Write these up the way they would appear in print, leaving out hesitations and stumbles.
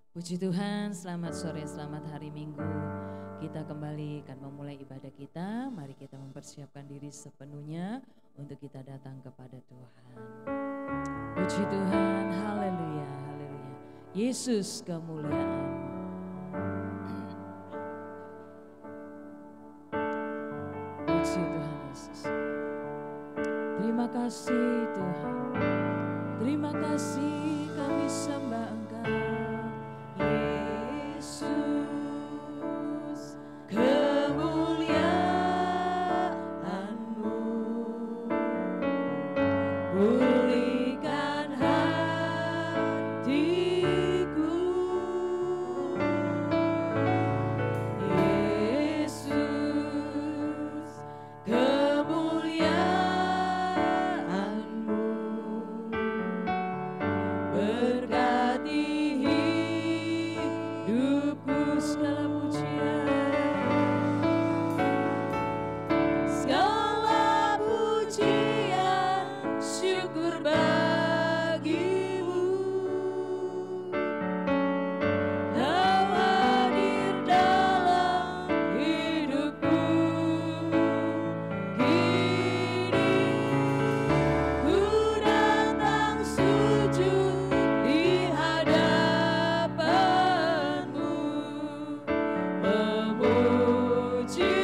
Puji Tuhan, selamat sore, selamat hari Minggu. Kita kembali akan memulai ibadah kita. Mari kita mempersiapkan diri sepenuhnya untuk kita datang kepada Tuhan. Puji Tuhan, haleluya, haleluya. Yesus kemuliaan. Puji Tuhan Yesus. Terima kasih Tuhan. Terima kasih kami sembah Engkau. Yesus, kemuliaan-Mu pulihkan hatiku. Yesus, kemuliaan-Mu berkati hidupku. Segala pujian, syukur bagimu. Kau hadir dalam hidupku. Kini ku datang sujud di hadapan-Mu, memuji-Mu,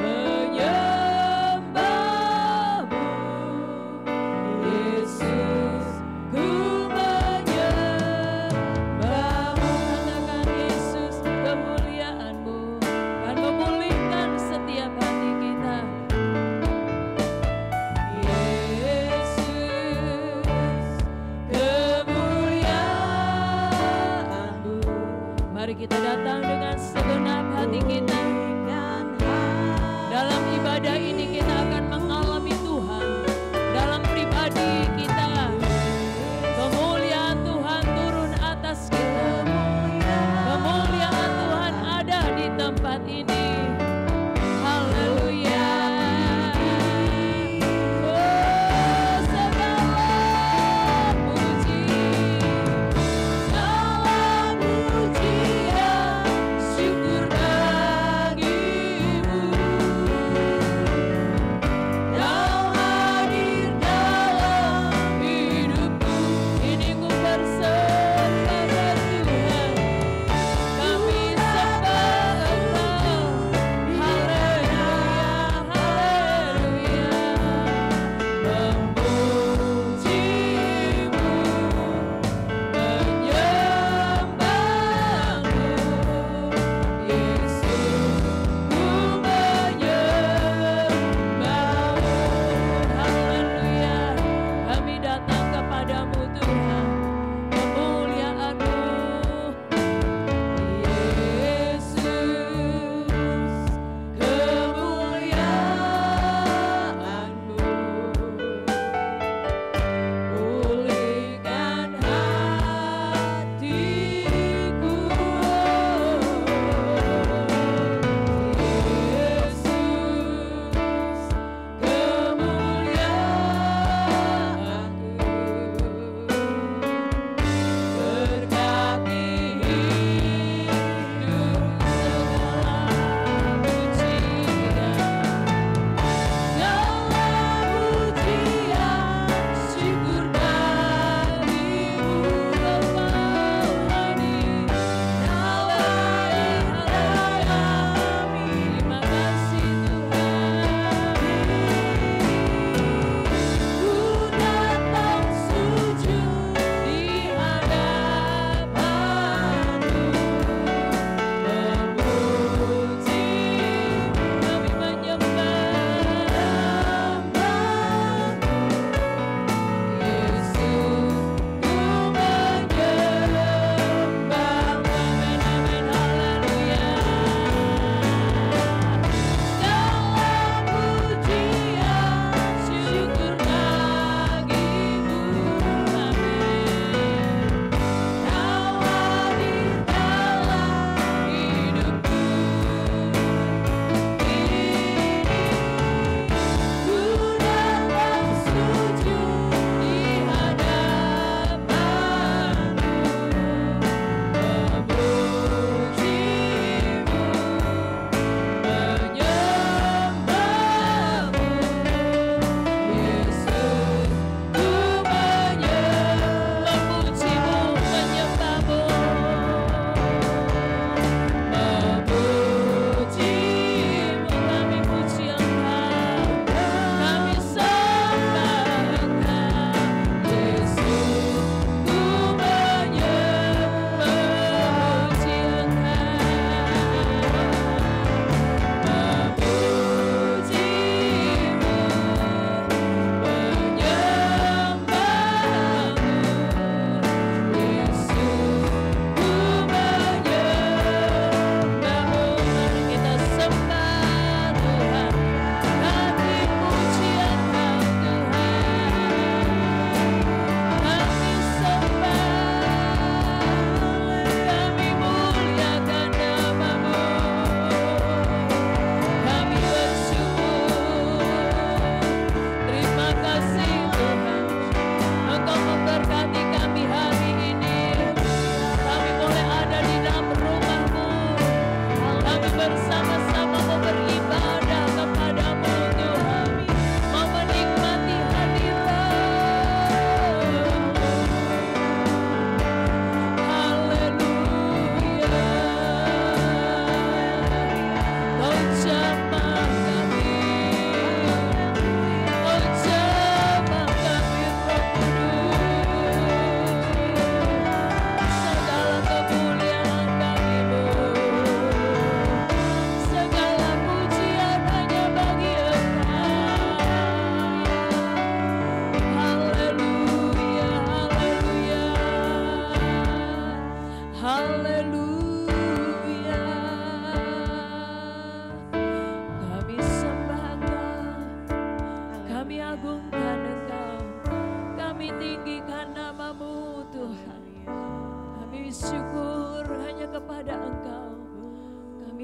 menyembah-Mu. Yesus, ku menyembah-Mu. Katakan Yesus, kemuliaan-Mu akan memulihkan setiap hati kita. Yesus, kemuliaan-Mu. Mari kita datang dengan segenap hati kita. Dalam ibadah ini kita akan mengalami Tuhan. Dalam pribadi kita, kemuliaan Tuhan turun atas kita. Kemuliaan Tuhan ada di tempat ini. Haleluya. Oh, segala puji, segala pujian, syukur bagimu.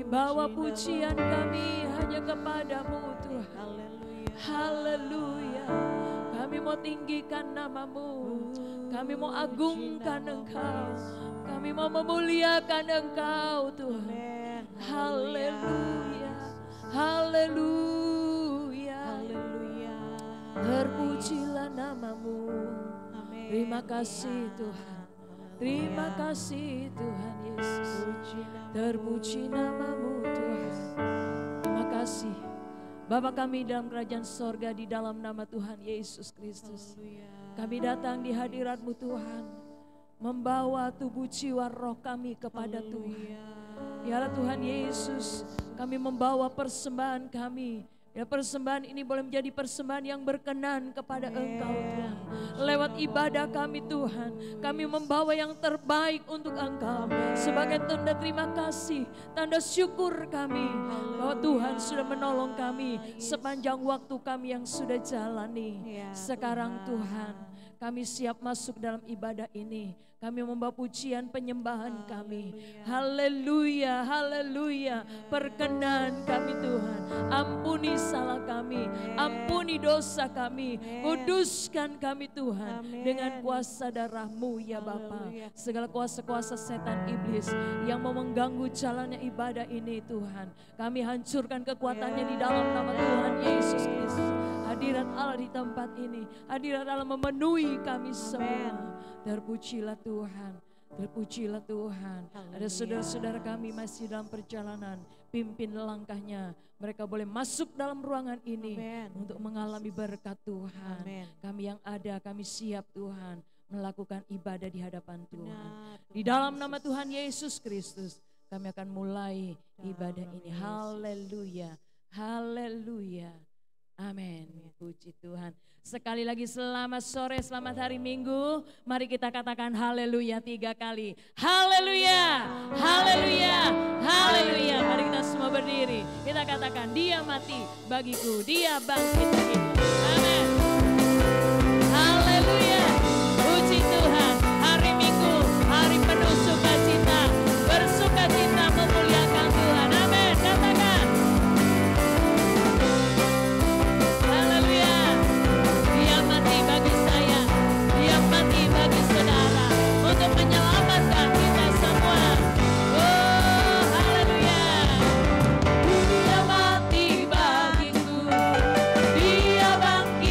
Bawa pujian kami hanya kepadamu Tuhan. Haleluya. Kami mau tinggikan namamu. Kami mau agungkan Engkau. Kami mau memuliakan Engkau Tuhan. Haleluya. Haleluya. Terpujilah namamu. Terima kasih Tuhan. Terima kasih Tuhan Yesus. Terpuji namamu Tuhan. Terima kasih Bapa kami dalam kerajaan sorga, di dalam nama Tuhan Yesus Kristus. Kami datang di hadirat-Mu Tuhan, membawa tubuh jiwa roh kami kepada Tuhan. Ya Tuhan Yesus, kami membawa persembahan kami. Ya, persembahan ini boleh menjadi persembahan yang berkenan kepada Engkau Tuhan. Lewat ibadah kami Tuhan, kami membawa yang terbaik untuk Engkau. Sebagai tanda terima kasih, tanda syukur kami bahwa Tuhan sudah menolong kami sepanjang waktu kami yang sudah jalani. Sekarang Tuhan, kami siap masuk dalam ibadah ini. Kami membawa pujian penyembahan kami. Haleluya, haleluya. Perkenan kami Tuhan. Ampuni salah kami. Ampuni dosa kami. Kuduskan kami Tuhan. Dengan kuasa darah-Mu ya Bapa. Segala kuasa-kuasa setan iblis yang mau mengganggu jalannya ibadah ini Tuhan. Kami hancurkan kekuatannya di dalam nama Tuhan Yesus Kristus. Hadirat Allah di tempat ini. Hadirat Allah memenuhi kami semua. Terpujilah Tuhan, terpujilah Tuhan. Ada saudara-saudara kami masih dalam perjalanan, pimpin langkahnya. Mereka boleh masuk dalam ruangan ini untuk mengalami berkat Tuhan. Kami yang ada, kami siap Tuhan melakukan ibadah di hadapan Tuhan. Di dalam nama Tuhan Yesus Kristus, kami akan mulai ibadah ini. Haleluya, haleluya. Amin. Puji Tuhan. Sekali lagi selamat sore, selamat hari Minggu. Mari kita katakan haleluya 3 kali. Haleluya, haleluya, haleluya. Mari kita semua berdiri. Kita katakan dia mati bagiku, dia bangkit bagiku. Amin. Haleluya. Puji Tuhan. Hari Minggu, hari penuh sukacita. Bersukacita memuliakan Tuhan. Amin. Katakan. Bagi saya, dia mati bagi saudara untuk menyelamatkan kita semua. Oh, haleluya. Dia mati bagiku, dia bangkit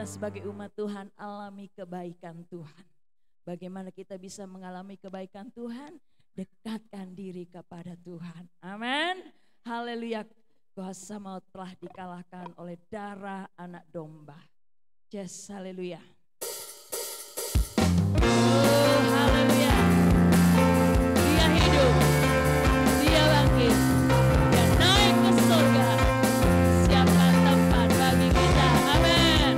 kita sebagai umat Tuhan alami kebaikan Tuhan. Bagaimana kita bisa mengalami kebaikan Tuhan? Dekatkan diri kepada Tuhan. Amin. Haleluya. Kuasa maut telah dikalahkan oleh darah anak domba. Yes, haleluya. Oh, haleluya. Dia hidup. Dia bangkit. Dia naik ke surga. Siapkan tempat bagi kita. Amin.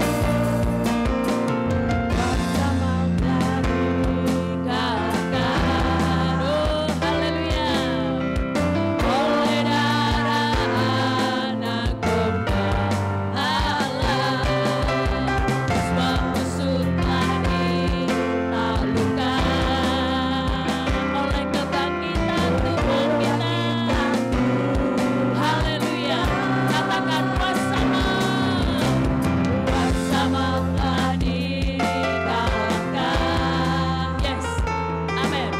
Kuasa maut telah dikalahkan. Oh, haleluya. Oleh darah anak domba Allah. Semua musuh telah ditaklukkan oleh kebangkitan Tuhan kita. Haleluya. Katakan kuasa maut. Kuasa maut telah dikalahkan. Yes. Amin.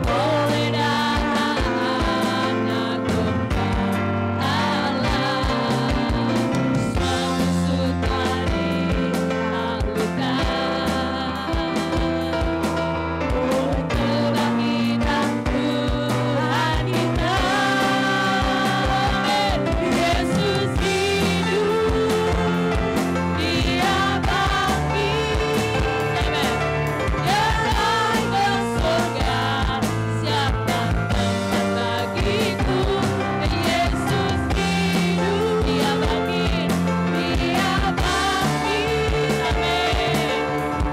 Oleh darah anak domba Allah. Semua musuh telah ditaklukkan oleh kebangkitan Tuhan kita. Amin. Yesus hidup. Dia bangkit. Amin. Dia naik ke surga. Siapkan tempat bagiku. Yesus hidup. Dia bangkit. Dia bangkit. Amin.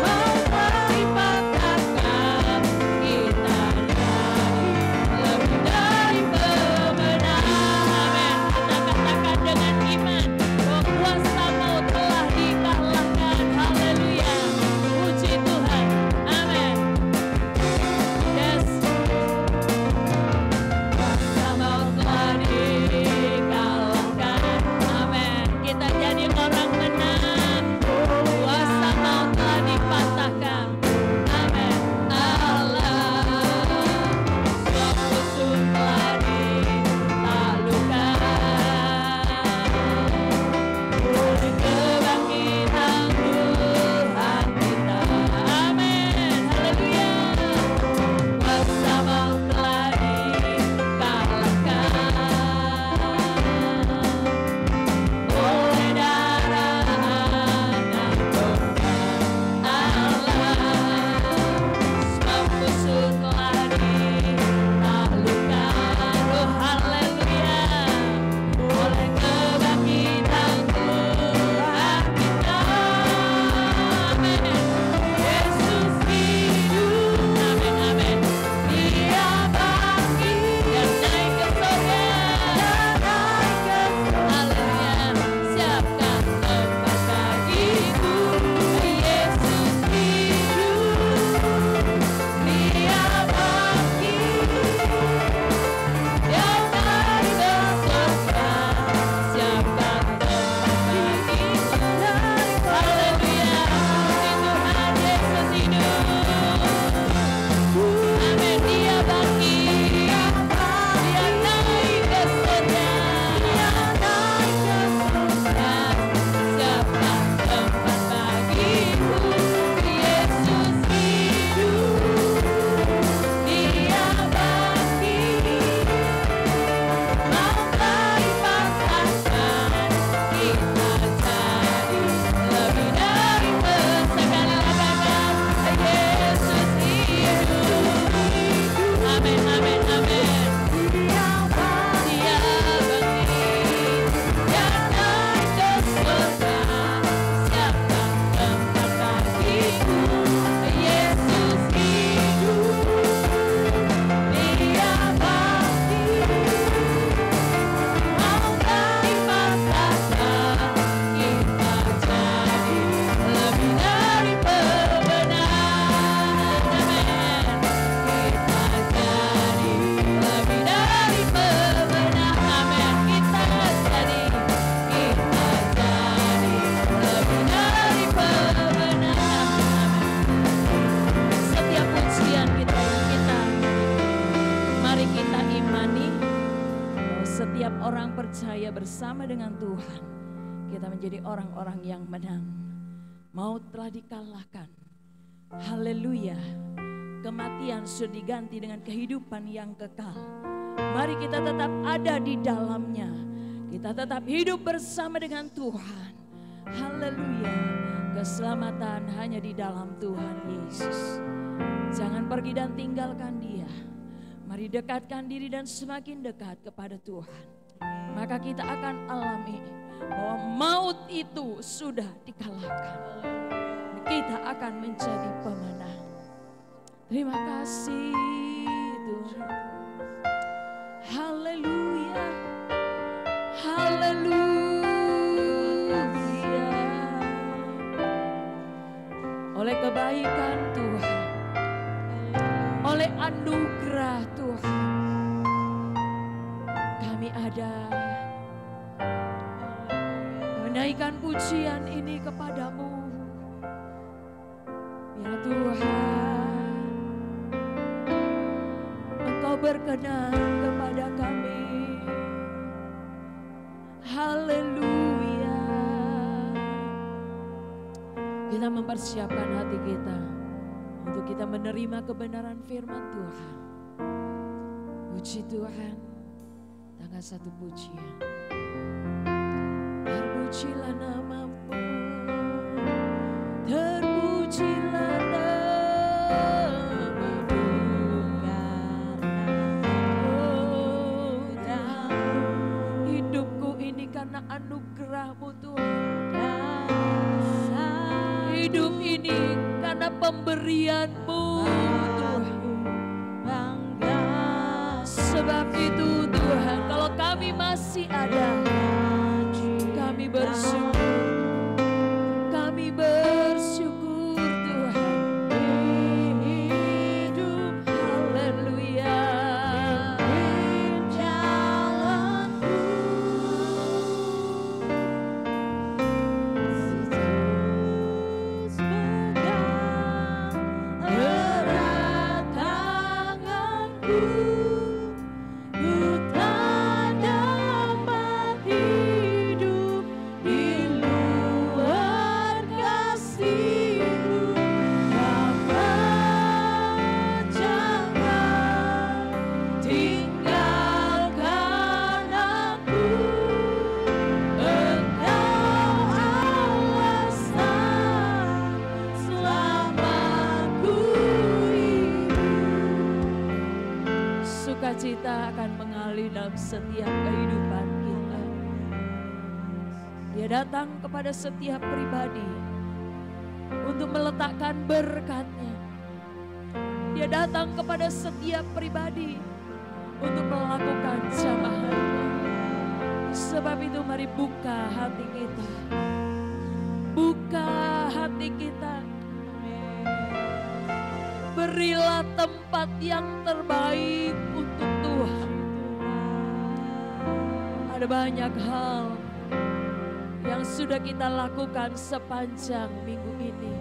Maut telah dipatahkan. Kita lebih dari pemenang. Amin. Kita katakan dengan iman bahwa kuasa maut telah dikalahkan. Haleluya. Puji Tuhan. Amin. Yes. Kuasa maut telah dikalahkan. Amin. Kita jadi orang menang. Kuasa maut telah dipatahkan. Amin. Allah. Semua musuh telah ditaklukkan oleh kebangkitan Tuhan kita. Amin. Haleluya. Kuasa maut telah dikalahkan oleh darah anak domba Allah. Semua musuh telah ditaklukkan. Oh, haleluya. Oleh kebangkitan Tuhan kita. Amin. Yesus hidup. Amin, amin. Dia bangkit. Dia naik ke surga. Haleluya. Siapkan tempat bagiku. Yesus hidup. Dia bangkit. Dia naik ke surga. Siapkan tempat bagiku. Haleluya. Puji Tuhan, Yesus hidup. Amin. Dia bangkit. Dia naik ke surga. Siapkan tempat bagiku. Yesus hidup. Dia bangkit. Maut telah dipatahkan. Kita jadi lebih dari sekali katakan Yesus hidup. Amin, amin, amin. Dia bangkit. Dia naik ke surga. Siapkan tempat bagiku. Yesus hidup. Dia bangkit. Maut telah dipatahkan. Kita jadi lebih dari pemenang. Amin. Kita jadi lebih dari pemenang. Amin. Kita jadi lebih dari pemenang. Amin. Setiap pujian kita yang kita, mari kita imani bahwa setiap orang percaya bersama dengan Tuhan, kita menjadi orang-orang yang menang. Maut telah dikalahkan. Haleluya. Kematian sudah diganti dengan kehidupan yang kekal. Mari kita tetap ada di dalamnya. Kita tetap hidup bersama dengan Tuhan. Haleluya. Keselamatan hanya di dalam Tuhan Yesus. Jangan pergi dan tinggalkan Dia. Mari dekatkan diri dan semakin dekat kepada Tuhan. Maka kita akan alami bahwa maut itu sudah dikalahkan. Kita akan menjadi pemenang. Terima kasih Tuhan. Haleluya. Haleluya. Oleh kebaikan Tuhan, oleh anugerah Tuhan, kami ada menaikkan pujian ini kepadamu. Ya Tuhan, Engkau berkenan kepada kami. Haleluya. Kita mempersiapkan hati kita untuk kita menerima kebenaran firman Tuhan. Puji Tuhan. Tanggal 1 pujian. Terpujilah namamu, terpujilah namamu, oh Tuhan. Hidupku ini karena anugerah-Mu Tuhan. Hidup ini karena pemberian-Mu Tuhan. Sebab itu Tuhan, kalau kami masih ada, kami bersyukur. Kami bersyukur Tuhan. Hidup, haleluya. Jalanku terus pegang erat tanganku. Sukacita akan mengalir dalam setiap kehidupan kita. Dia datang kepada setiap pribadi untuk meletakkan berkat-Nya. Dia datang kepada setiap pribadi untuk melakukan jamahan-Nya. Sebab itu mari buka hati kita. Buka hati kita. Berilah tempat yang terbaik untuk Tuhan. Ada banyak hal yang sudah kita lakukan sepanjang minggu ini.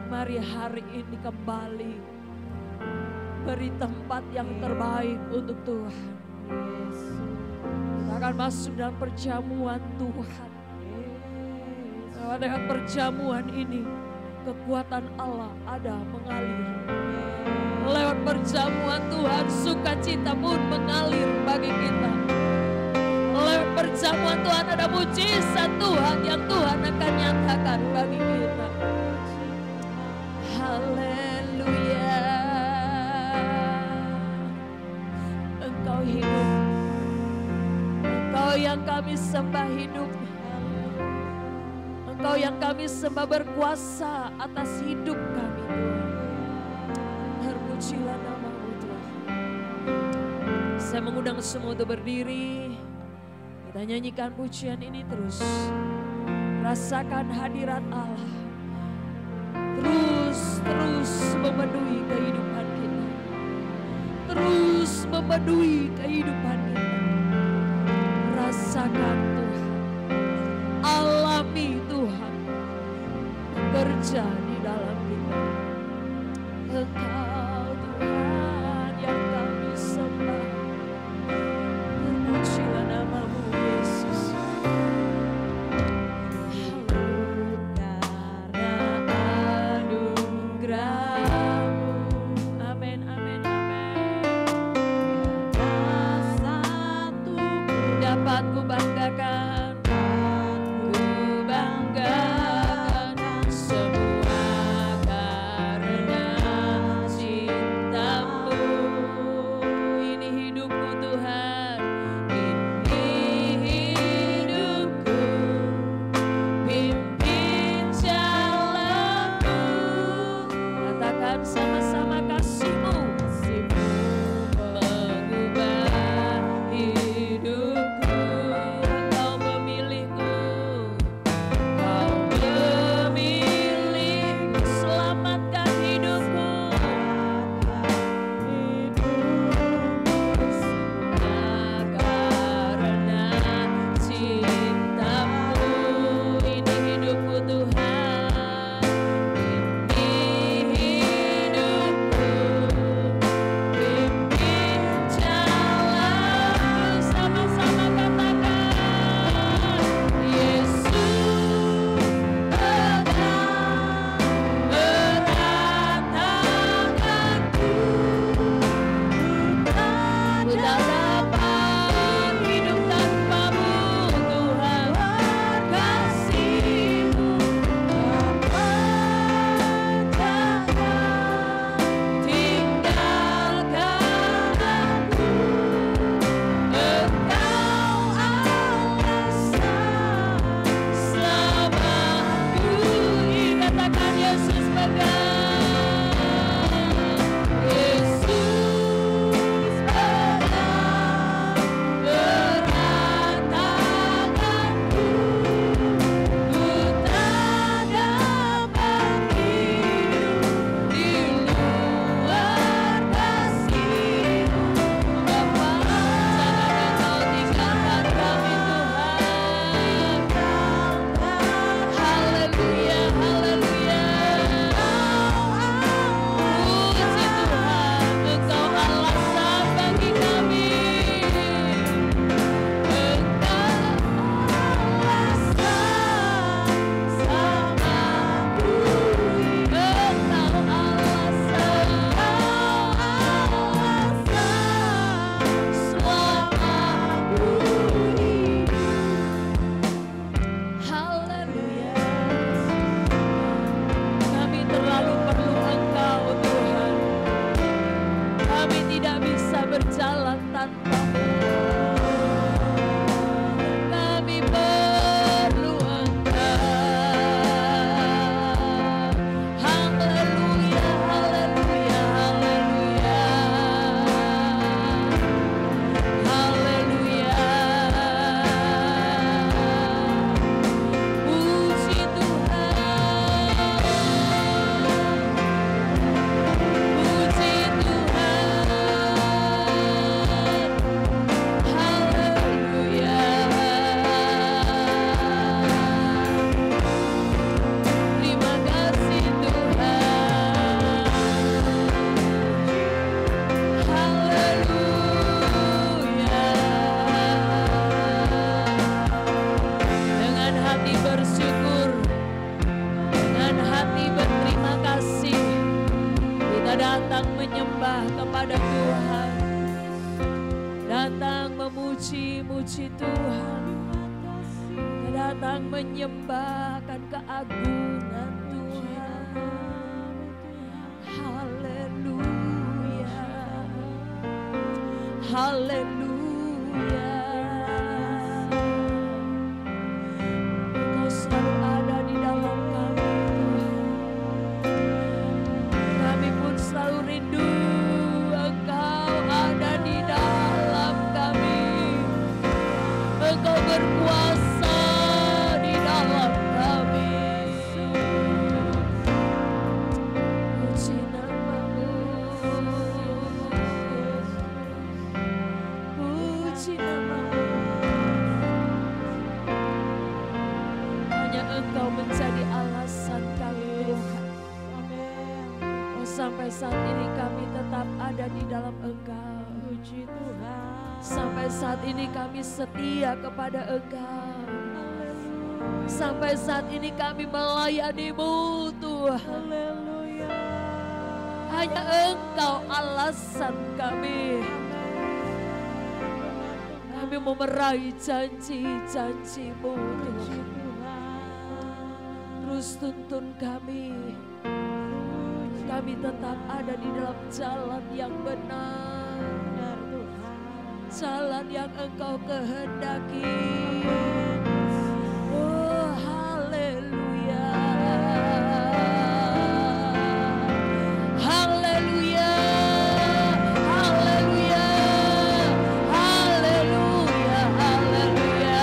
Mari hari ini kembali beri tempat yang terbaik untuk Tuhan. Kita akan masuk dalam perjamuan Tuhan. Dengan perjamuan ini, kekuatan Allah ada mengalir. Lewat perjamuan Tuhan, sukacita pun mengalir bagi kita. Lewat perjamuan Tuhan ada mujizat Tuhan yang Tuhan akan nyatakan bagi kita. Haleluya. Engkau hidup. Engkau yang kami sembah hidup. Engkau yang kami sembah berkuasa atas hidup kami Tuhan. Terpujilah nama-Mu Tuhan. Saya mengundang semua untuk berdiri. Kita nyanyikan pujian ini terus. Rasakan hadirat Allah. Terus memenuhi kehidupan kita. Terus memenuhi kehidupan kita. Rasakan Tuhan. Alami Tuhan bekerja di dalam kita. Engkau Tuhan yang kami sembah. Terpujilah nama-Mu Yesus. Haleluya. berjalan tanpa-Mu. Kami perlu Engkau. Haleluya, haleluya, haleluya. Haleluya. Puji Tuhan. Puji Tuhan. Haleluya. Terima kasih Tuhan. Haleluya. Dengan hati bersyukur, dengan hati berterima kasih, kita datang menyembah kepada Tuhan, datang memuji-muji Tuhan, kita datang menyembahkan keagungan Tuhan. Haleluya, haleluya. Engkau selalu ada di dalam kami Tuhan. Kami pun selalu rindu Engkau ada di dalam kami. Engkau berkuasa di dalam kami. Puji nama-Mu. Puji nama-Mu. Hanya Engkau menjadi alasan kami Tuhan. Oh, sampai saat ini kami tetap ada di dalam Engkau. Puji Tuhan. Sampai saat ini kami setia kepada Engkau. Sampai saat ini kami melayani-Mu Tuhan. Haleluya. Hanya Engkau alasan kami. Kami mau meraih janji-janji-Mu Puji Tuhan. Tuhan. Terus tuntun kami. Kami tetap ada di dalam jalan yang benar. Benar Tuhan. Jalan yang Engkau kehendaki. Oh, haleluya. Haleluya. Haleluya. Haleluya. Haleluya.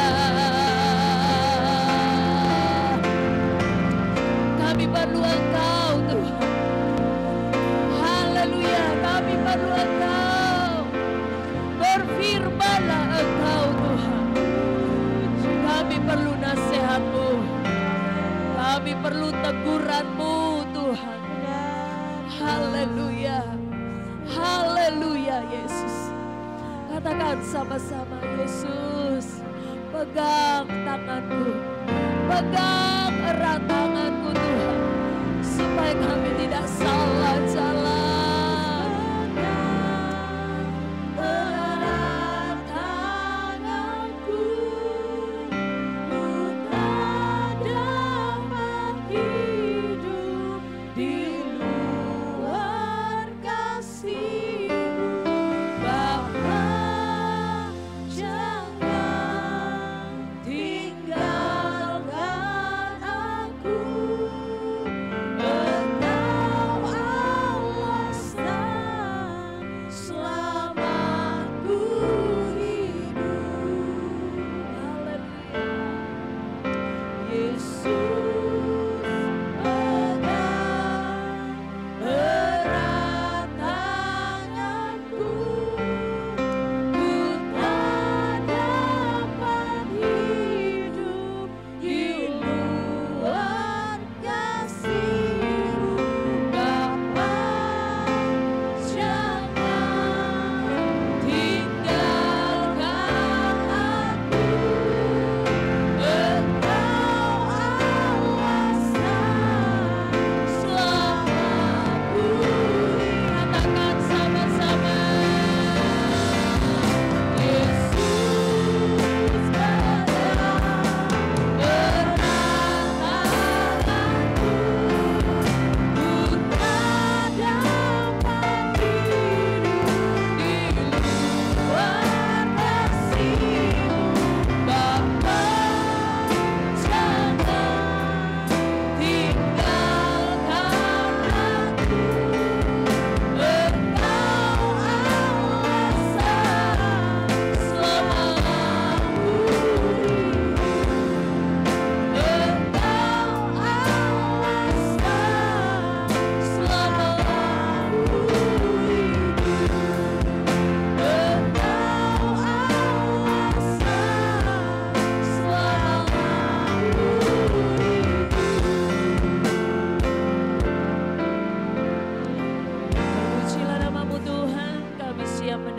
Kami perlu Engkau Tuhan. Haleluya. Kami perlu Engkau. Berfirmanlah Engkau Tuhan. Kami perlu nasihat-Mu. Kami perlu teguran-Mu Tuhan. Haleluya. Haleluya Yesus. Katakan sama-sama Yesus. Pegang tanganku. Pegang erat tanganku Tuhan. Supaya kami tidak salah jalan. Erat tanganku, ku tak dapat hidup di luar kasih-Mu. Bapa, jangan tinggalkan aku. Engkau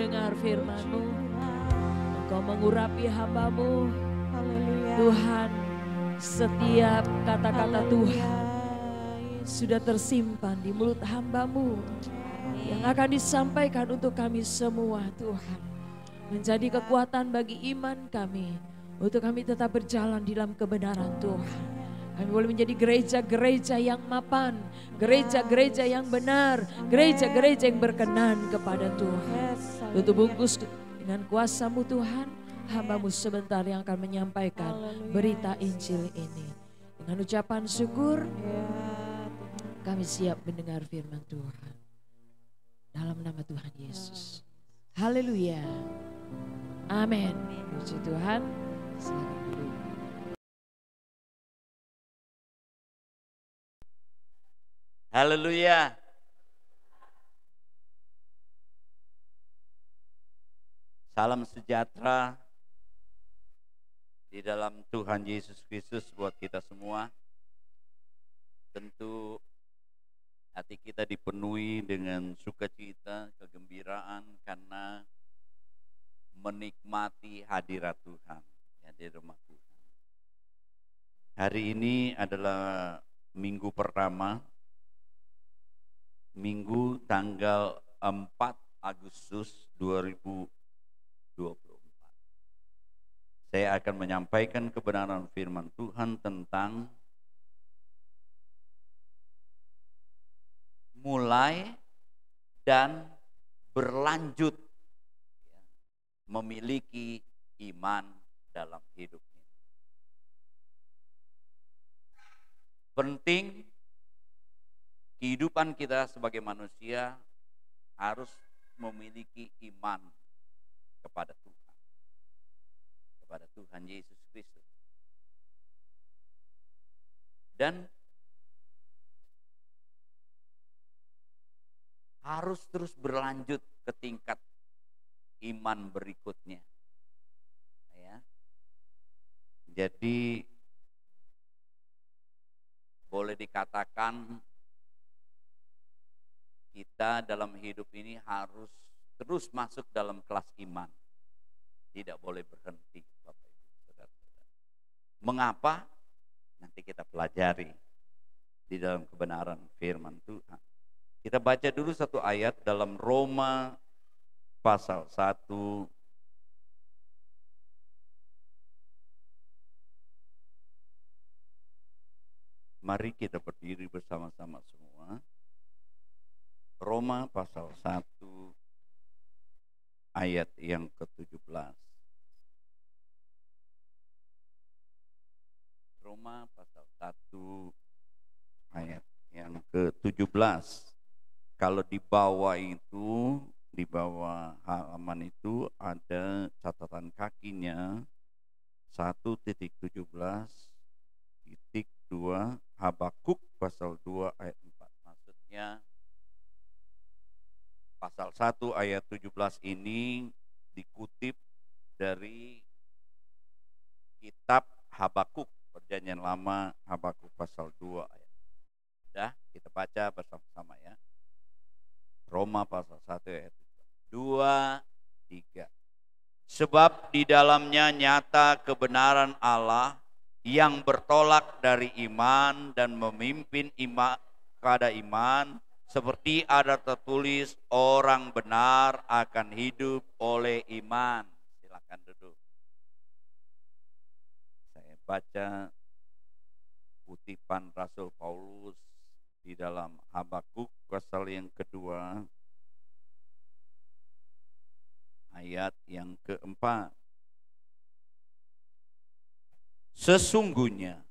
mendengar firman-Mu. Engkau mengurapi hamba-Mu. Haleluya. Tuhan, setiap kata-kata Tuhan Haleluya. sudah tersimpan di mulut hamba-Mu yang akan disampaikan untuk kami semua, Tuhan. Menjadi kekuatan bagi iman kami untuk kami tetap berjalan di dalam kebenaran, Tuhan. Kami boleh menjadi gereja-gereja yang mapan, gereja-gereja yang benar, gereja-gereja yang berkenan kepada Tuhan. Yes, Tutup haleluya. bungkus dengan kuasa-Mu, Tuhan. Hamba-Mu sebentar yang akan menyampaikan Haleluya. berita Injil ini. Dengan ucapan syukur, Ya, kami siap mendengar firman Tuhan. Dalam nama Tuhan Yesus. Haleluya. Amin. Puji Tuhan. Silakan duduk. Haleluya. Salam sejahtera di dalam Tuhan Yesus Kristus buat kita semua. Tentu hati kita dipenuhi dengan sukacita, kegembiraan karena menikmati hadirat Tuhan ya, di rumah Tuhan. Hari ini adalah minggu pertama, minggu tanggal 4 Agustus 2024. Saya akan menyampaikan kebenaran firman Tuhan tentang mulai dan berlanjut ya, memiliki iman dalam hidup ini. Penting kehidupan kita sebagai manusia harus memiliki iman kepada Tuhan, kepada Tuhan Yesus Kristus. Dan harus terus berlanjut ke tingkat iman berikutnya. Ya. Jadi boleh dikatakan kita dalam hidup ini harus terus masuk dalam kelas iman. Tidak boleh berhenti, Bapak Ibu, Saudara-saudara. Mengapa? Nanti kita pelajari di dalam kebenaran firman Tuhan. Kita baca dulu satu ayat dalam Roma pasal 1 Mari kita berdiri bersama-sama semua. Roma pasal 1 ayat yang ke-17. Roma pasal 1 ayat yang ke-17. Kalau di bawah itu, di bawah halaman itu ada catatan kakinya 1.17.2 Habakuk pasal 2 ayat 4. Maksudnya pasal 1 ayat 17 ini dikutip dari kitab Habakuk, Perjanjian Lama, Habakuk pasal 2 ayat. Sudah, kita baca bersama-sama ya. Roma pasal 1 ayat 2, 3. Sebab di dalamnya nyata kebenaran Allah yang bertolak dari iman dan memimpin iman kepada iman, seperti ada tertulis, orang benar akan hidup oleh iman. Silakan duduk. Saya baca kutipan Rasul Paulus di dalam Habakuk pasal yang kedua ayat yang keempat. Sesungguhnya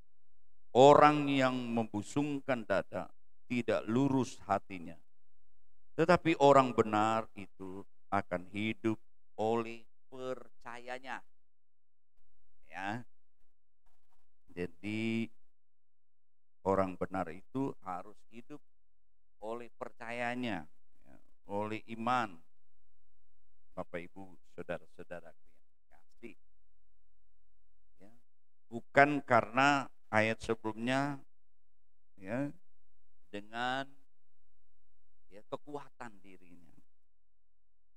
orang yang membusungkan dada tidak lurus hatinya, tetapi orang benar itu akan hidup oleh percayanya. Ya. Jadi orang benar itu harus hidup oleh percayanya, ya, oleh iman. Bapak Ibu, saudara-saudaraku yang kasih. Ya. Bukan karena ayat sebelumnya ya dengan ya kekuatan dirinya.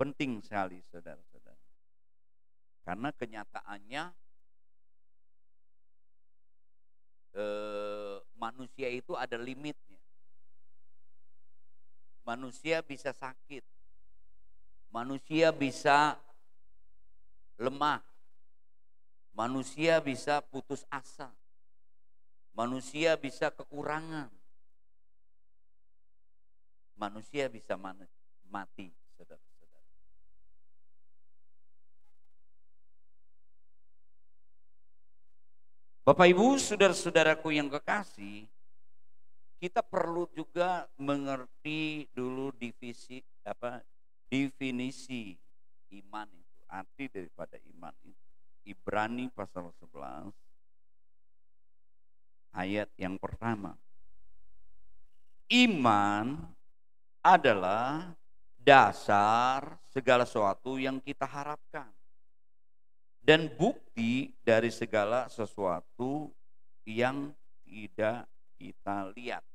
Penting sekali saudara-saudara. Karena kenyataannya manusia itu ada limitnya. Manusia bisa sakit. Manusia bisa lemah. Manusia bisa putus asa. Manusia bisa kekurangan. Manusia bisa mati, saudara-saudara. Bapak Ibu, saudara-saudaraku yang kekasih, kita perlu juga mengerti dulu definisi iman itu, arti daripada iman itu. Ibrani pasal 11 ayat yang pertama. Iman adalah dasar segala sesuatu yang kita harapkan dan bukti dari segala sesuatu yang tidak kita lihat.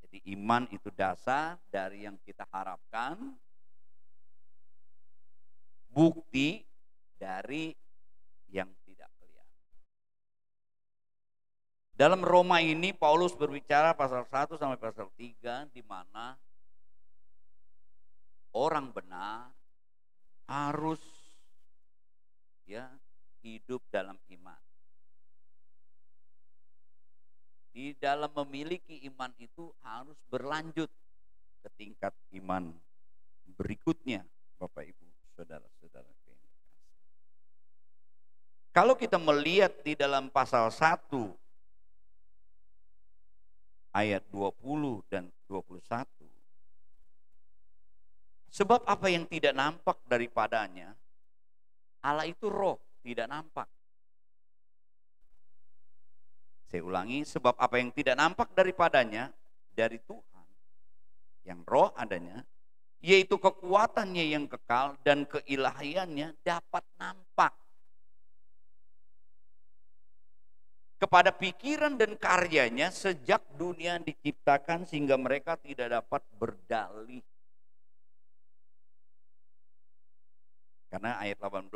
Jadi iman itu dasar dari yang kita harapkan, bukti dari yang tidak kelihatan. Dalam Roma ini Paulus berbicara pasal 1 sampai pasal 3 di mana orang benar harus hidup dalam iman. Di dalam memiliki iman itu harus berlanjut ke tingkat iman berikutnya, Bapak Ibu, saudara-saudara. Kalau kita melihat di dalam pasal 1 ayat 20 dan 21. Sebab apa yang tidak nampak daripadanya, Allah itu roh, tidak nampak. Saya ulangi, sebab apa yang tidak nampak daripadanya, dari Tuhan, yang roh adanya, yaitu kekuatannya yang kekal dan keilahiannya dapat nampak kepada pikiran dan karyanya sejak dunia diciptakan sehingga mereka tidak dapat berdalih. Karena ayat 18,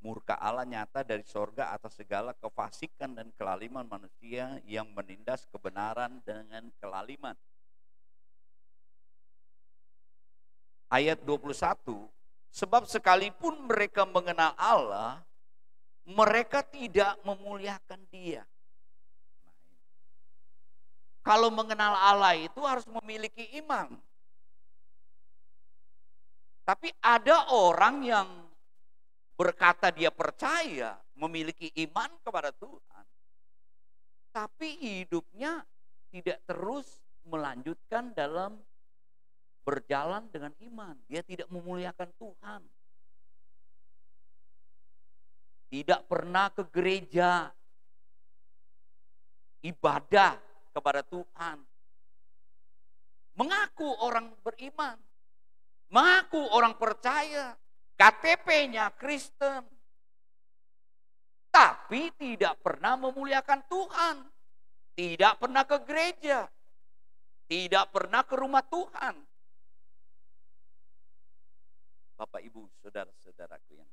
murka Allah nyata dari sorga atas segala kefasikan dan kelaliman manusia yang menindas kebenaran dengan kelaliman. Ayat 21, sebab sekalipun mereka mengenal Allah, mereka tidak memuliakan Dia. Kalau mengenal Allah itu harus memiliki iman. Tapi ada orang yang berkata dia percaya, memiliki iman kepada Tuhan, tapi hidupnya tidak terus melanjutkan dalam berjalan dengan iman. Dia tidak memuliakan Tuhan. Tidak pernah ke gereja, ibadah kepada Tuhan. Mengaku orang beriman, mengaku orang percaya, KTP-nya Kristen, tapi tidak pernah memuliakan Tuhan, tidak pernah ke gereja, tidak pernah ke rumah Tuhan. Bapak, Ibu, saudara-saudaraku yang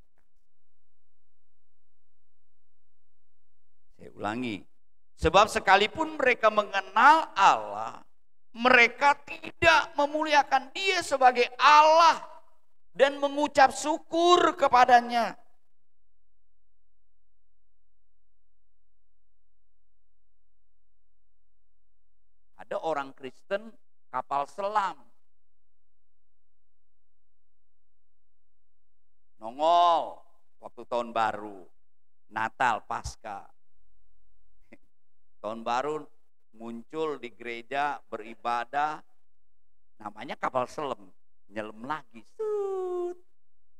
saya ulangi, sebab sekalipun mereka mengenal Allah, mereka tidak memuliakan Dia sebagai Allah dan mengucap syukur kepadanya. Ada orang Kristen kapal selam, nongol waktu tahun baru, Natal, Paskah. Tahun baru muncul di gereja beribadah, namanya kapal selam, nyelam lagi,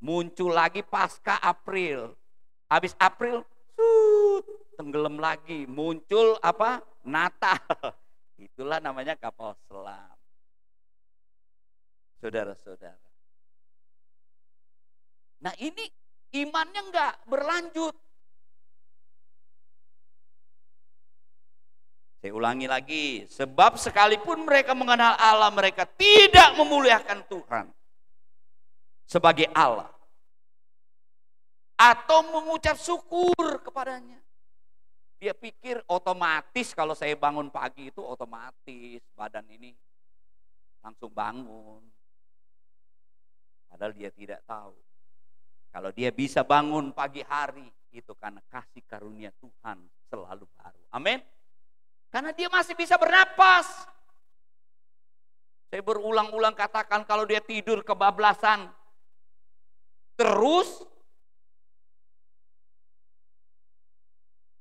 muncul lagi pasca April, habis April, tenggelam lagi, muncul apa? Natal, itulah namanya kapal selam. Saudara-saudara, nah ini imannya enggak berlanjut. Saya ulangi lagi, sebab sekalipun mereka mengenal Allah, mereka tidak memuliakan Tuhan. sebagai Allah. Atau mengucap syukur kepadanya. Dia pikir otomatis kalau saya bangun pagi itu otomatis badan ini langsung bangun. Padahal dia tidak tahu. Kalau dia bisa bangun pagi hari, itu karena kasih karunia Tuhan selalu baru. Amin. Karena dia masih bisa bernapas. Saya berulang-ulang katakan kalau dia tidur kebablasan terus,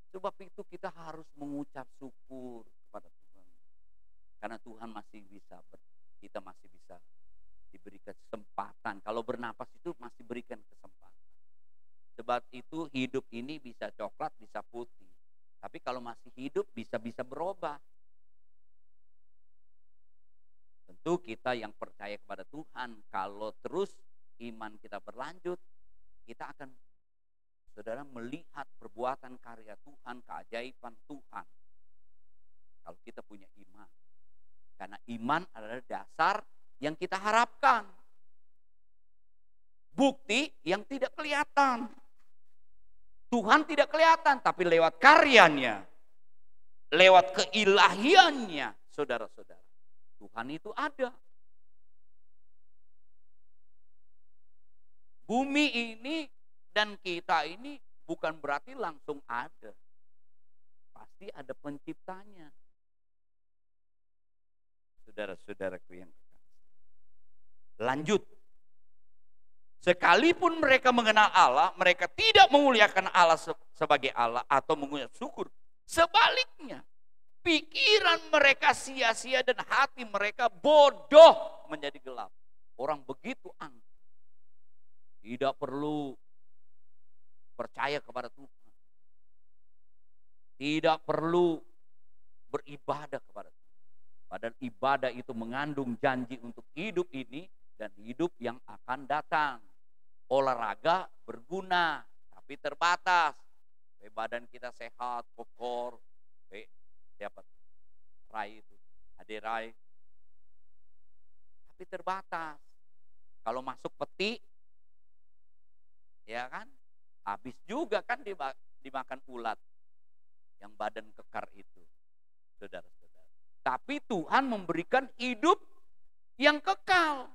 sebab itu kita harus mengucap syukur kepada Tuhan. Karena Tuhan masih bisa, kita masih bisa diberikan kesempatan. Kalau bernapas itu masih berikan kesempatan. Sebab itu hidup ini bisa coklat, bisa putih. Tapi kalau masih hidup bisa berubah. Tentu kita yang percaya kepada Tuhan, kalau terus iman kita berlanjut, kita akan, saudara, melihat perbuatan karya Tuhan, keajaiban Tuhan. Kalau kita punya iman. Karena iman adalah dasar yang kita harapkan. Bukti yang tidak kelihatan. Tuhan tidak kelihatan, tapi lewat karyanya, lewat keilahiannya, saudara-saudara, Tuhan itu ada. Bumi ini dan kita ini bukan berarti langsung ada. Pasti ada penciptanya. Saudara-saudaraku yang lanjut. Sekalipun mereka mengenal Allah, mereka tidak memuliakan Allah sebagai Allah atau mengucap syukur. Sebaliknya, pikiran mereka sia-sia dan hati mereka bodoh menjadi gelap. Orang begitu angkuh. Tidak perlu percaya kepada Tuhan. Tidak perlu beribadah kepada Tuhan. Padahal ibadah itu mengandung janji untuk hidup ini dan hidup yang akan datang. Olahraga berguna, tapi terbatas. Badan kita sehat, kokoh. Siapa? Rai itu, Ade Rai. Tapi terbatas. Kalau masuk peti, ya kan? Habis juga kan dimakan ulat. Yang badan kekar itu. Saudara-saudara. Tapi Tuhan memberikan hidup yang kekal.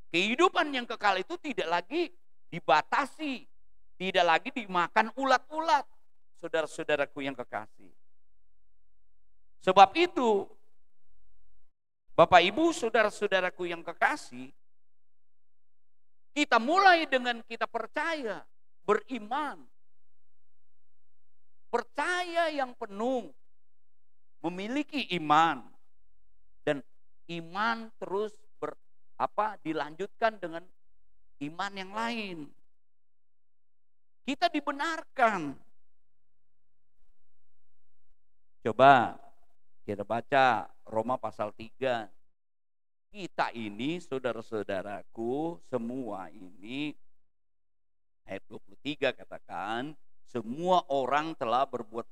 Kehidupan yang kekal itu tidak lagi dibatasi, tidak lagi dimakan ulat-ulat, saudara-saudaraku yang kekasih. Sebab itu, Bapak Ibu, saudara-saudaraku yang kekasih, kita mulai dengan kita percaya, beriman, percaya yang penuh, memiliki iman, dan iman terus dilanjutkan dengan iman yang lain. Kita dibenarkan. Coba kita baca Roma pasal 3. Kita ini, saudara-saudaraku, semua ini, ayat 23 katakan, semua orang telah berbuat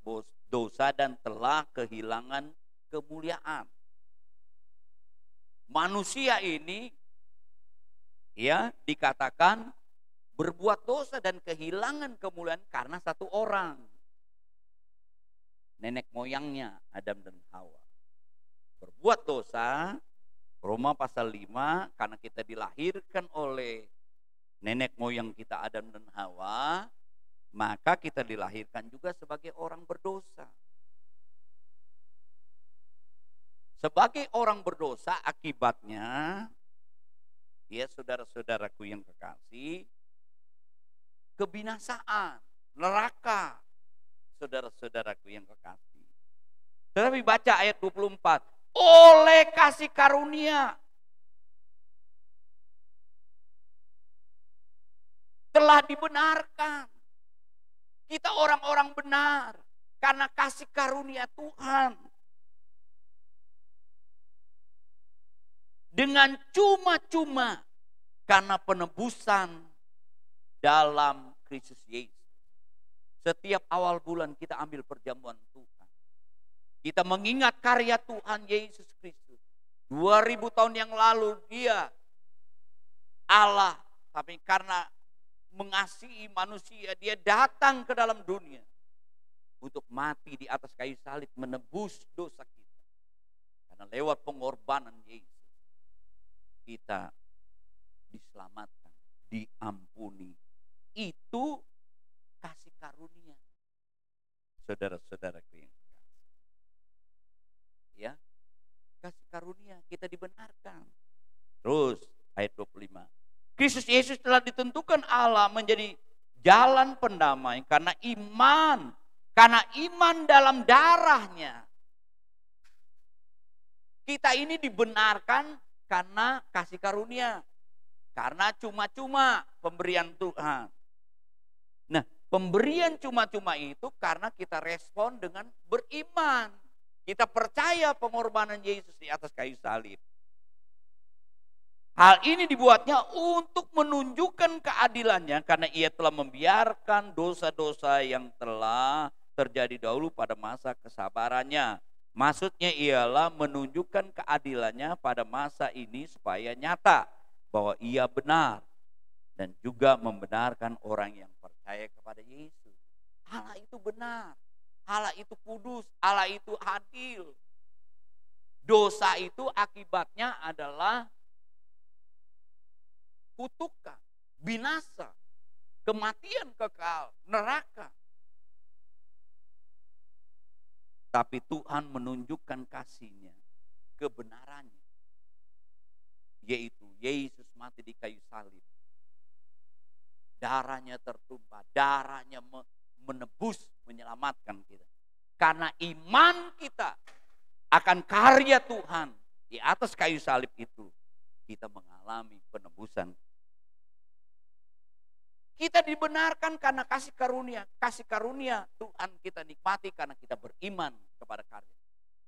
dosa dan telah kehilangan kemuliaan. Manusia ini ya dikatakan berbuat dosa dan kehilangan kemuliaan karena satu orang. Nenek moyangnya Adam dan Hawa. Berbuat dosa, Roma pasal 5, karena kita dilahirkan oleh nenek moyang kita Adam dan Hawa, maka kita dilahirkan juga sebagai orang berdosa. Sebagai orang berdosa akibatnya, ya saudara-saudaraku yang kekasih, kebinasaan, neraka, saudara-saudaraku yang kekasih. Tetapi baca ayat 24, oleh kasih karunia telah dibenarkan. Kita orang-orang benar karena kasih karunia Tuhan. Dengan cuma-cuma karena penebusan dalam Kristus Yesus. Setiap awal bulan kita ambil perjamuan Tuhan. Kita mengingat karya Tuhan Yesus Kristus. 2000 tahun yang lalu dia Allah, tapi karena mengasihi manusia, dia datang ke dalam dunia untuk mati di atas kayu salib menebus dosa kita. Karena lewat pengorbanan Yesus kita diselamatkan, diampuni. Itu kasih karunia. Saudara-saudara yang kasih. Ya, kasih karunia kita dibenarkan. Terus ayat 25. Kristus Yesus telah ditentukan Allah menjadi jalan pendamai karena iman. Karena iman dalam darahnya. Kita ini dibenarkan karena kasih karunia. Karena cuma-cuma pemberian Tuhan. Nah, pemberian cuma-cuma itu karena kita respon dengan beriman. Kita percaya pengorbanan Yesus di atas kayu salib. Hal ini dibuatnya untuk menunjukkan keadilannya karena ia telah membiarkan dosa-dosa yang telah terjadi dahulu pada masa kesabarannya. Maksudnya ialah menunjukkan keadilannya pada masa ini supaya nyata bahwa ia benar dan juga membenarkan orang yang percaya kepada Yesus. Allah itu benar, Allah itu kudus, Allah itu adil. Dosa itu akibatnya adalah kutukan, binasa, kematian kekal, neraka. Tapi Tuhan menunjukkan kasih-Nya, kebenarannya, yaitu Yesus mati di kayu salib. Darahnya tertumpah, darahnya menebus, menyelamatkan kita. Karena iman kita akan karya Tuhan di atas kayu salib itu, kita mengalami penebusan. Kita dibenarkan karena kasih karunia. Kasih karunia Tuhan kita nikmati karena kita beriman kepada karya.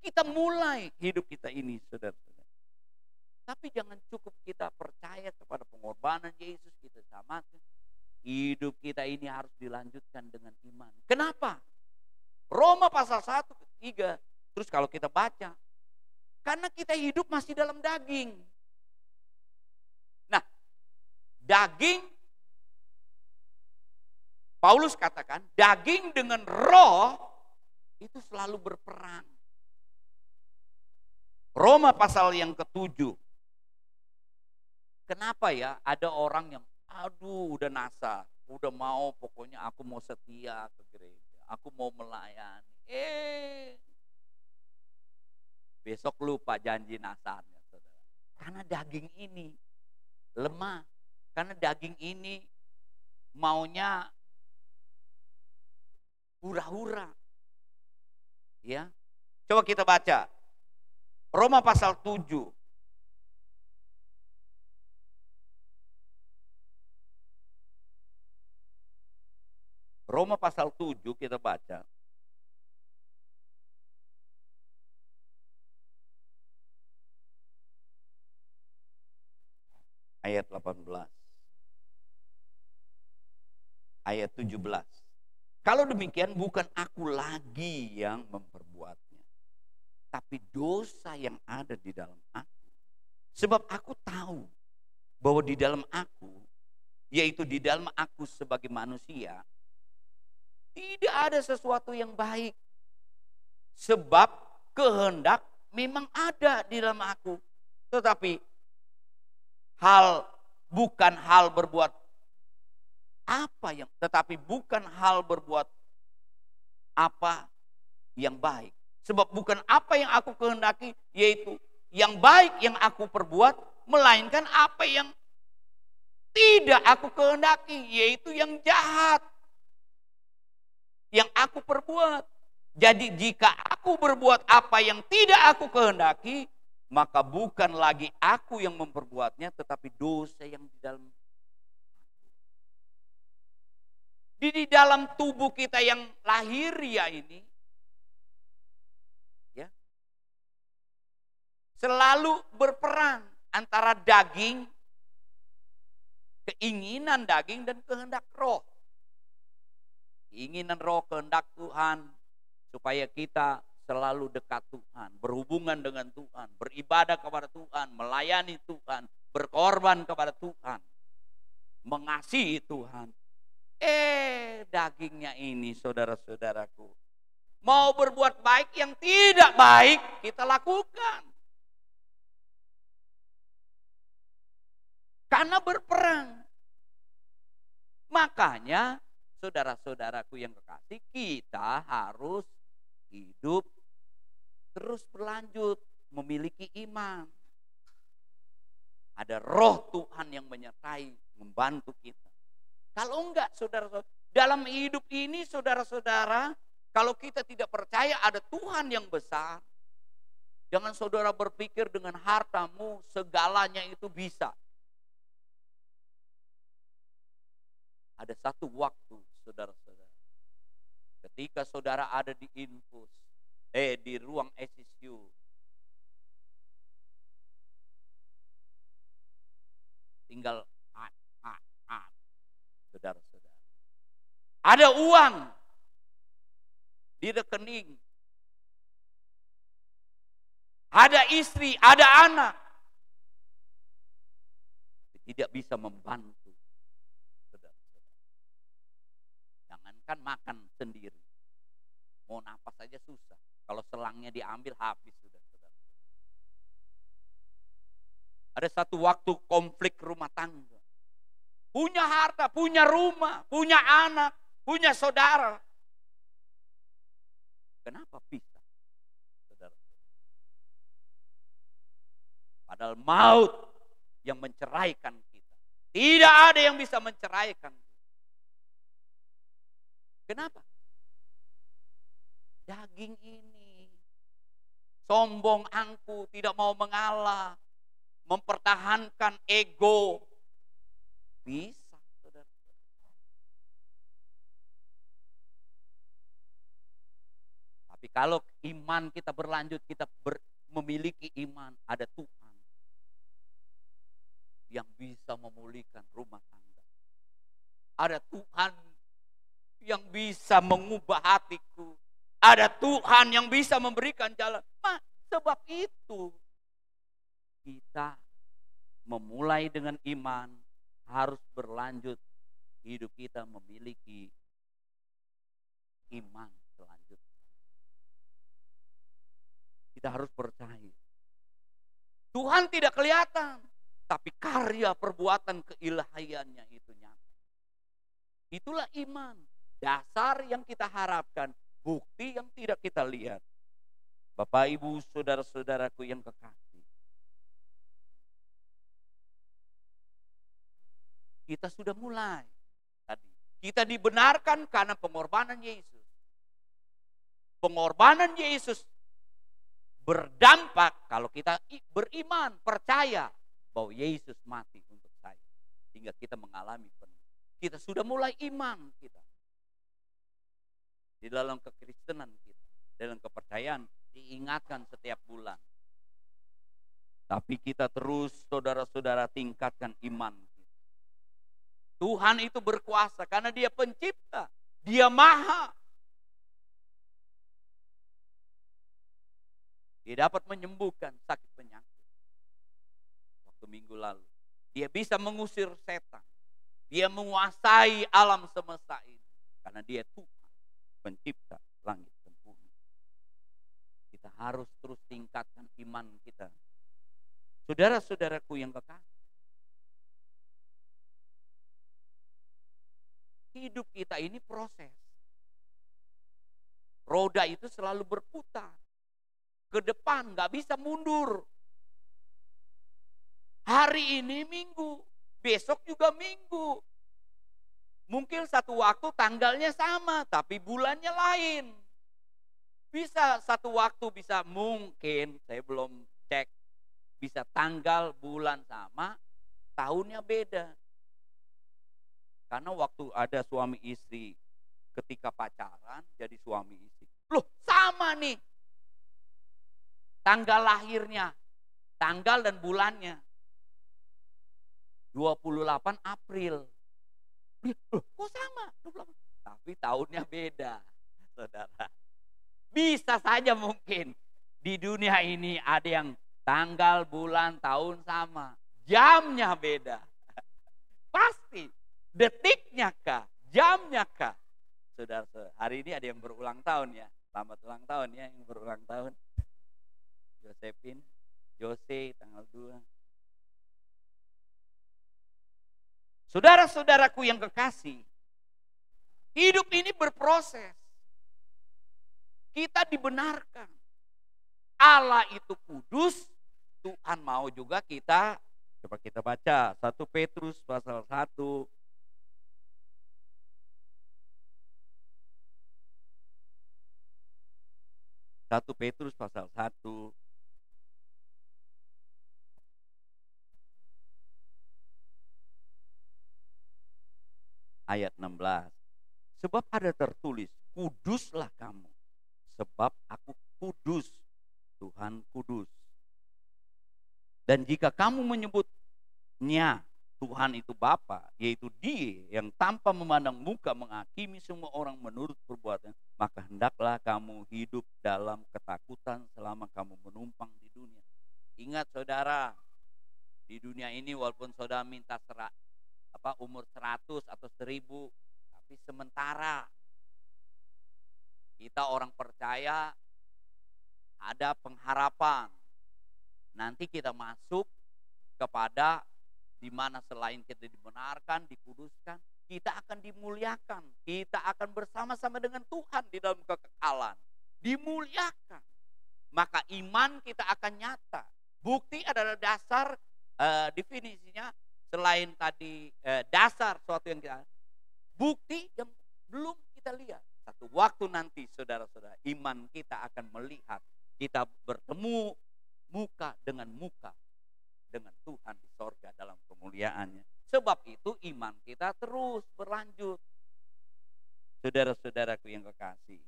Kita mulai hidup kita ini, saudara-saudara. Tapi jangan cukup kita percaya kepada pengorbanan Yesus, kita selamatkan. Hidup kita ini harus dilanjutkan dengan iman. Kenapa? Roma pasal 1, 3. Terus kalau kita baca, karena kita hidup masih dalam daging. Nah, daging, Paulus katakan, daging dengan roh itu selalu berperang. Roma pasal yang ke-7. Kenapa ya ada orang yang udah nasar, udah mau, pokoknya aku mau setia ke gereja, aku mau melayani. Besok lupa janji nasarnya, saudara. Karena daging ini lemah, karena daging ini maunya hura-hura. Ya. Coba kita baca. Roma pasal 7. Roma pasal 7 kita baca. Ayat 18. Ayat 17. Kalau demikian bukan aku lagi yang memperbuatnya, tapi dosa yang ada di dalam aku. Sebab aku tahu bahwa di dalam aku, yaitu di dalam aku sebagai manusia, tidak ada sesuatu yang baik. Sebab kehendak memang ada di dalam aku. Tetapi bukan hal berbuat apa yang baik. Sebab bukan apa yang aku kehendaki, yaitu yang baik yang aku perbuat, melainkan apa yang tidak aku kehendaki, yaitu yang jahat yang aku perbuat. Jadi jika aku berbuat apa yang tidak aku kehendaki, maka bukan lagi aku yang memperbuatnya, tetapi dosa yang di dalam. Di dalam tubuh kita yang lahiriah ini, ya, selalu berperang antara daging, keinginan daging dan kehendak roh. Keinginan roh, kehendak Tuhan, supaya kita selalu dekat Tuhan, berhubungan dengan Tuhan, beribadah kepada Tuhan, melayani Tuhan, berkorban kepada Tuhan, mengasihi Tuhan. Dagingnya ini saudara-saudaraku, mau berbuat baik yang tidak baik kita lakukan. Karena berperang. Makanya saudara-saudaraku yang kekasih, kita harus hidup terus berlanjut memiliki iman. Ada roh Tuhan yang menyertai, membantu kita. Kalau enggak saudara-saudara, dalam hidup ini saudara-saudara, kalau kita tidak percaya ada Tuhan yang besar, jangan saudara berpikir dengan hartamu segalanya itu bisa. Ada satu waktu saudara-saudara, ketika saudara ada di infus, di ruang ICU, tinggal saudara-saudara, ada uang di rekening, ada istri, ada anak, tidak bisa membantu. Jangankan makan sendiri, mau napas saja susah. Kalau selangnya diambil habis sudah. Ada satu waktu konflik rumah tangga. Punya harta, punya rumah, punya anak, punya saudara. Kenapa pisah? Saudara. Padahal maut yang menceraikan kita. Tidak ada yang bisa menceraikan kita. Kenapa? Daging ini sombong, angkuh, tidak mau mengalah, mempertahankan ego. Bisa, saudara. Tapi kalau iman kita berlanjut, kita memiliki iman, ada Tuhan yang bisa memulihkan rumah tangga. Ada Tuhan yang bisa mengubah hatiku. Ada Tuhan yang bisa memberikan jalan. Sebab itu kita memulai dengan iman, harus berlanjut. Hidup kita memiliki iman selanjutnya. Kita harus percaya. Tuhan tidak kelihatan, tapi karya perbuatan keilahiannya itu nyata. Itulah iman. Dasar yang kita harapkan, bukti yang tidak kita lihat. Bapak, Ibu, saudara-saudaraku yang kekasih, kita sudah mulai tadi. Kita dibenarkan karena pengorbanan Yesus. Pengorbanan Yesus berdampak kalau kita beriman, percaya bahwa Yesus mati untuk saya, sehingga kita mengalami penuh. Kita sudah mulai iman kita. Di dalam kekristenan kita, dalam kepercayaan, diingatkan setiap bulan. Tapi kita terus saudara-saudara tingkatkan iman kita. Tuhan itu berkuasa karena Dia pencipta, Dia maha. Dia dapat menyembuhkan sakit penyakit. Waktu minggu lalu, Dia bisa mengusir setan. Dia menguasai alam semesta ini karena Dia Tuhan, pencipta langit dan bumi. Kita harus terus tingkatkan iman kita. Saudara-saudaraku yang kekasih, hidup kita ini proses. Roda itu selalu berputar ke depan, gak bisa mundur. Hari ini minggu, besok juga minggu. Mungkin satu waktu tanggalnya sama, tapi bulannya lain. Bisa satu waktu, bisa mungkin, saya belum cek, bisa tanggal, bulan sama, tahunnya beda. Karena waktu ada suami istri, ketika pacaran jadi suami istri. Loh sama nih. Tanggal lahirnya, tanggal dan bulannya. 28 April. Kok sama? Tapi tahunnya beda, saudara. Bisa saja mungkin di dunia ini ada yang tanggal, bulan, tahun sama. Jamnya beda. Pasti. Detiknya kah? Jamnya kah? Saudara-saudara, hari ini ada yang berulang tahun ya. Selamat ulang tahun ya yang berulang tahun. Josephine, Jose tanggal 2. Saudara-saudaraku yang kekasih, hidup ini berproses. Kita dibenarkan. Allah itu kudus, Tuhan mau juga kita, coba kita baca 1 Petrus pasal 1. Satu Petrus pasal 1 ayat 16. Sebab ada tertulis, kuduslah kamu, sebab aku kudus, Tuhan kudus. Dan jika kamu menyebutnya Tuhan itu Bapa, yaitu Dia yang tanpa memandang muka menghakimi semua orang menurut perbuatan, maka hendaklah kamu hidup dalam ketakutan selama kamu menumpang di dunia. Ingat saudara, di dunia ini walaupun saudara minta umur 100 atau 1000, tapi sementara. Kita orang percaya ada pengharapan. Nanti kita masuk kepada di mana selain kita dibenarkan, dikuduskan, kita akan dimuliakan. Kita akan bersama-sama dengan Tuhan di dalam kekekalan. Dimuliakan. Maka iman kita akan nyata. Bukti adalah dasar, definisinya selain tadi dasar suatu yang kita, bukti yang belum kita lihat. Satu waktu nanti saudara-saudara, iman kita akan melihat. Kita bertemu muka dengan Tuhan di sorga dalam kemuliaannya. Sebab itu iman kita terus berlanjut. Saudara-saudaraku yang kekasih.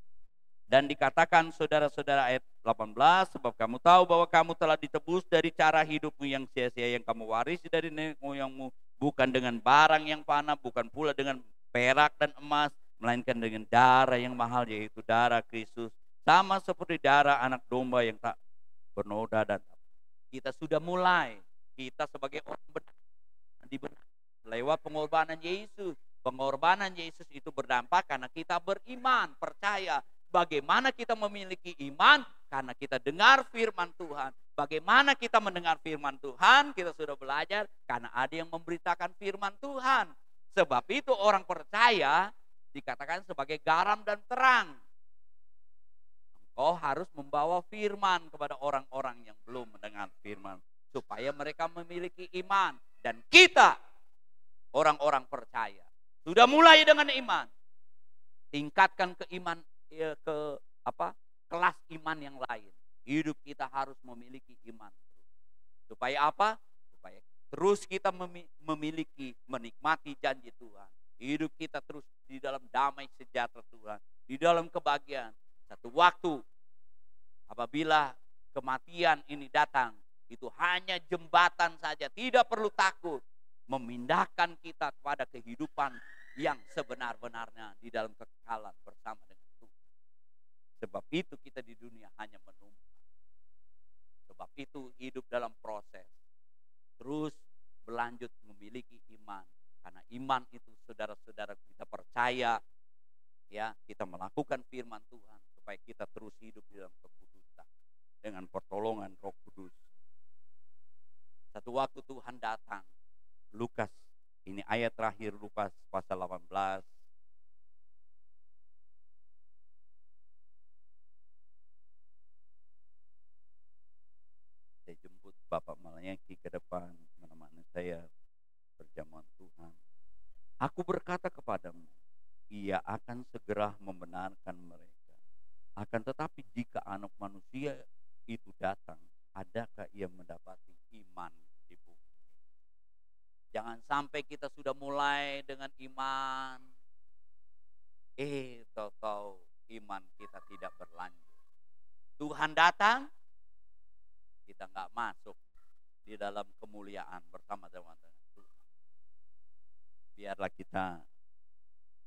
Dan dikatakan saudara-saudara ayat 18, sebab kamu tahu bahwa kamu telah ditebus dari cara hidupmu yang sia-sia yang kamu warisi dari nenek moyangmu, bukan dengan barang yang fana, bukan pula dengan perak dan emas, melainkan dengan darah yang mahal, yaitu darah Kristus, sama seperti darah anak domba yang tak bernoda dan kita sudah mulai. Kita sebagai orang benar lewat pengorbanan Yesus. Pengorbanan Yesus itu berdampak karena kita beriman, percaya. Bagaimana kita memiliki iman? Karena kita dengar firman Tuhan. Bagaimana kita mendengar firman Tuhan? Kita sudah belajar karena ada yang memberitakan firman Tuhan. Sebab itu orang percaya dikatakan sebagai garam dan terang. Engkau harus membawa firman kepada orang-orang yang belum mendengar firman, supaya mereka memiliki iman. Dan kita orang-orang percaya sudah mulai dengan iman, tingkatkan kelas iman yang lain. Hidup kita harus memiliki iman terus. Supaya apa? Supaya terus kita menikmati janji Tuhan. Hidup kita terus di dalam damai sejahtera Tuhan, di dalam kebahagiaan. Satu waktu apabila kematian ini datang, itu hanya jembatan saja, tidak perlu takut, memindahkan kita kepada kehidupan yang sebenar-benarnya di dalam kekekalan bersama dengan Tuhan. Sebab itu kita di dunia hanya menumpang. Sebab itu hidup dalam proses, terus berlanjut memiliki iman. Karena iman itu saudara-saudara kita percaya, ya, kita melakukan firman Tuhan supaya kita terus hidup di dalam kekudusan dengan pertolongan Roh Kudus. Satu waktu Tuhan datang. Lukas, ini ayat terakhir Lukas pasal 18. Saya jemput Bapak Malayaki ke depan menemani saya perjamuan Tuhan. Aku berkata kepadamu, Ia akan segera membenarkan mereka. Akan tetapi jika Anak Manusia itu datang, adakah Ia mendapati iman di bumi? Jangan sampai kita sudah mulai dengan iman, tahu-tahu iman kita tidak berlanjut. Tuhan datang, kita nggak masuk di dalam kemuliaan bersama dengan Tuhan. Biarlah kita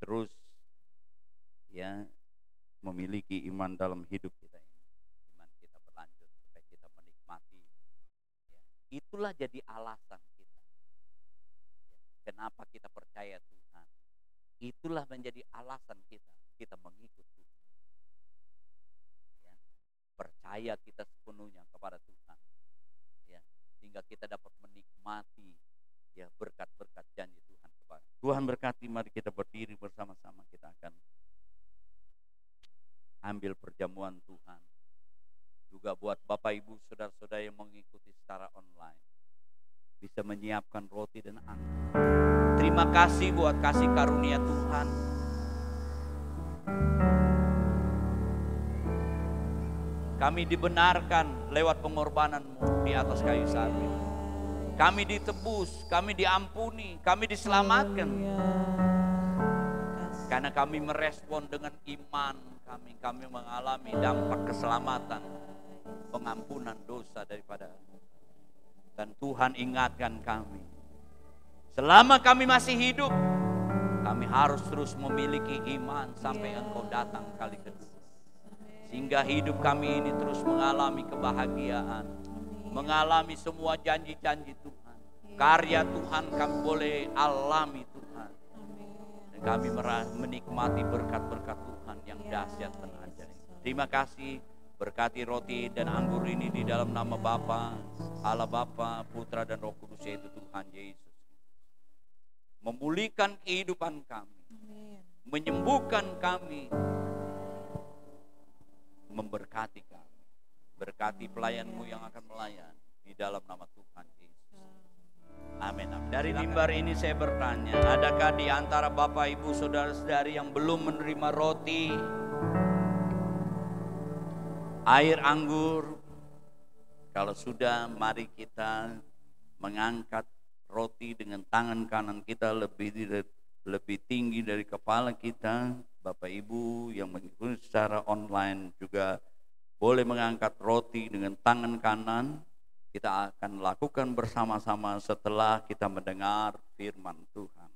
terus, ya, memiliki iman dalam hidup kita ini. Iman kita berlanjut supaya kita menikmati. Ya. Itulah jadi alasan kita. Kenapa kita percaya Tuhan? Itulah menjadi alasan kita mengikut Tuhan. Ya. Percaya kita sepenuhnya kepada Tuhan. Ya. Sehingga kita dapat menikmati ya berkat-berkat janji Tuhan kepada. Tuhan berkati, mari kita berdiri bersama-sama, kita akan ambil perjamuan Tuhan. Juga buat Bapak Ibu saudara-saudara yang mengikuti secara online, bisa menyiapkan roti dan anggur. Terima kasih buat kasih karunia Tuhan. Kami dibenarkan lewat pengorbanan-Mu di atas kayu salib. Kami ditebus, kami diampuni, kami diselamatkan. Karena kami merespon dengan iman kami mengalami dampak keselamatan, pengampunan dosa daripada. Dan Tuhan ingatkan kami, selama kami masih hidup, kami harus terus memiliki iman sampai Engkau datang kali kedua. Sehingga hidup kami ini terus mengalami kebahagiaan, mengalami semua janji-janji Tuhan. Karya Tuhan kami boleh alami Tuhan. Dan kami menikmati berkat-berkat Tuhan yang dahsyat dan ajaib. Terima kasih, berkati roti dan anggur ini di dalam nama Bapa, Allah Bapa, Putra dan Roh Kudus, yaitu Tuhan Yesus. Memulihkan kehidupan kami, menyembuhkan kami, memberkati kami. Berkati pelayan-Mu yang akan melayani di dalam nama Tuhan Yesus. Amin. Dari mimbar ini saya bertanya, adakah di antara Bapak Ibu saudara-saudari yang belum menerima roti, air anggur? Kalau sudah, mari kita mengangkat roti dengan tangan kanan kita lebih tinggi dari kepala kita. Bapak Ibu yang mengikuti secara online juga boleh mengangkat roti dengan tangan kanan. Kita akan lakukan bersama-sama setelah kita mendengar firman Tuhan.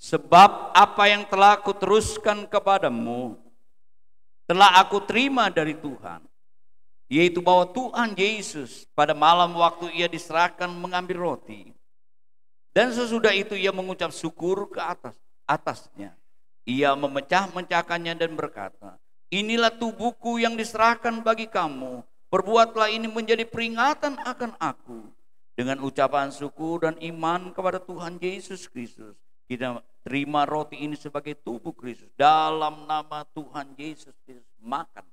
Sebab apa yang telah aku teruskan kepadamu, telah aku terima dari Tuhan, yaitu bahwa Tuhan Yesus pada malam waktu Ia diserahkan mengambil roti, dan sesudah itu Ia mengucap syukur ke atasnya. Ia memecah-mecahkannya dan berkata, inilah tubuhku yang diserahkan bagi kamu, perbuatlah ini menjadi peringatan akan aku. Dengan ucapan syukur dan iman kepada Tuhan Yesus Kristus, kita terima roti ini sebagai tubuh Kristus. Dalam nama Tuhan Yesus Kristus, makan.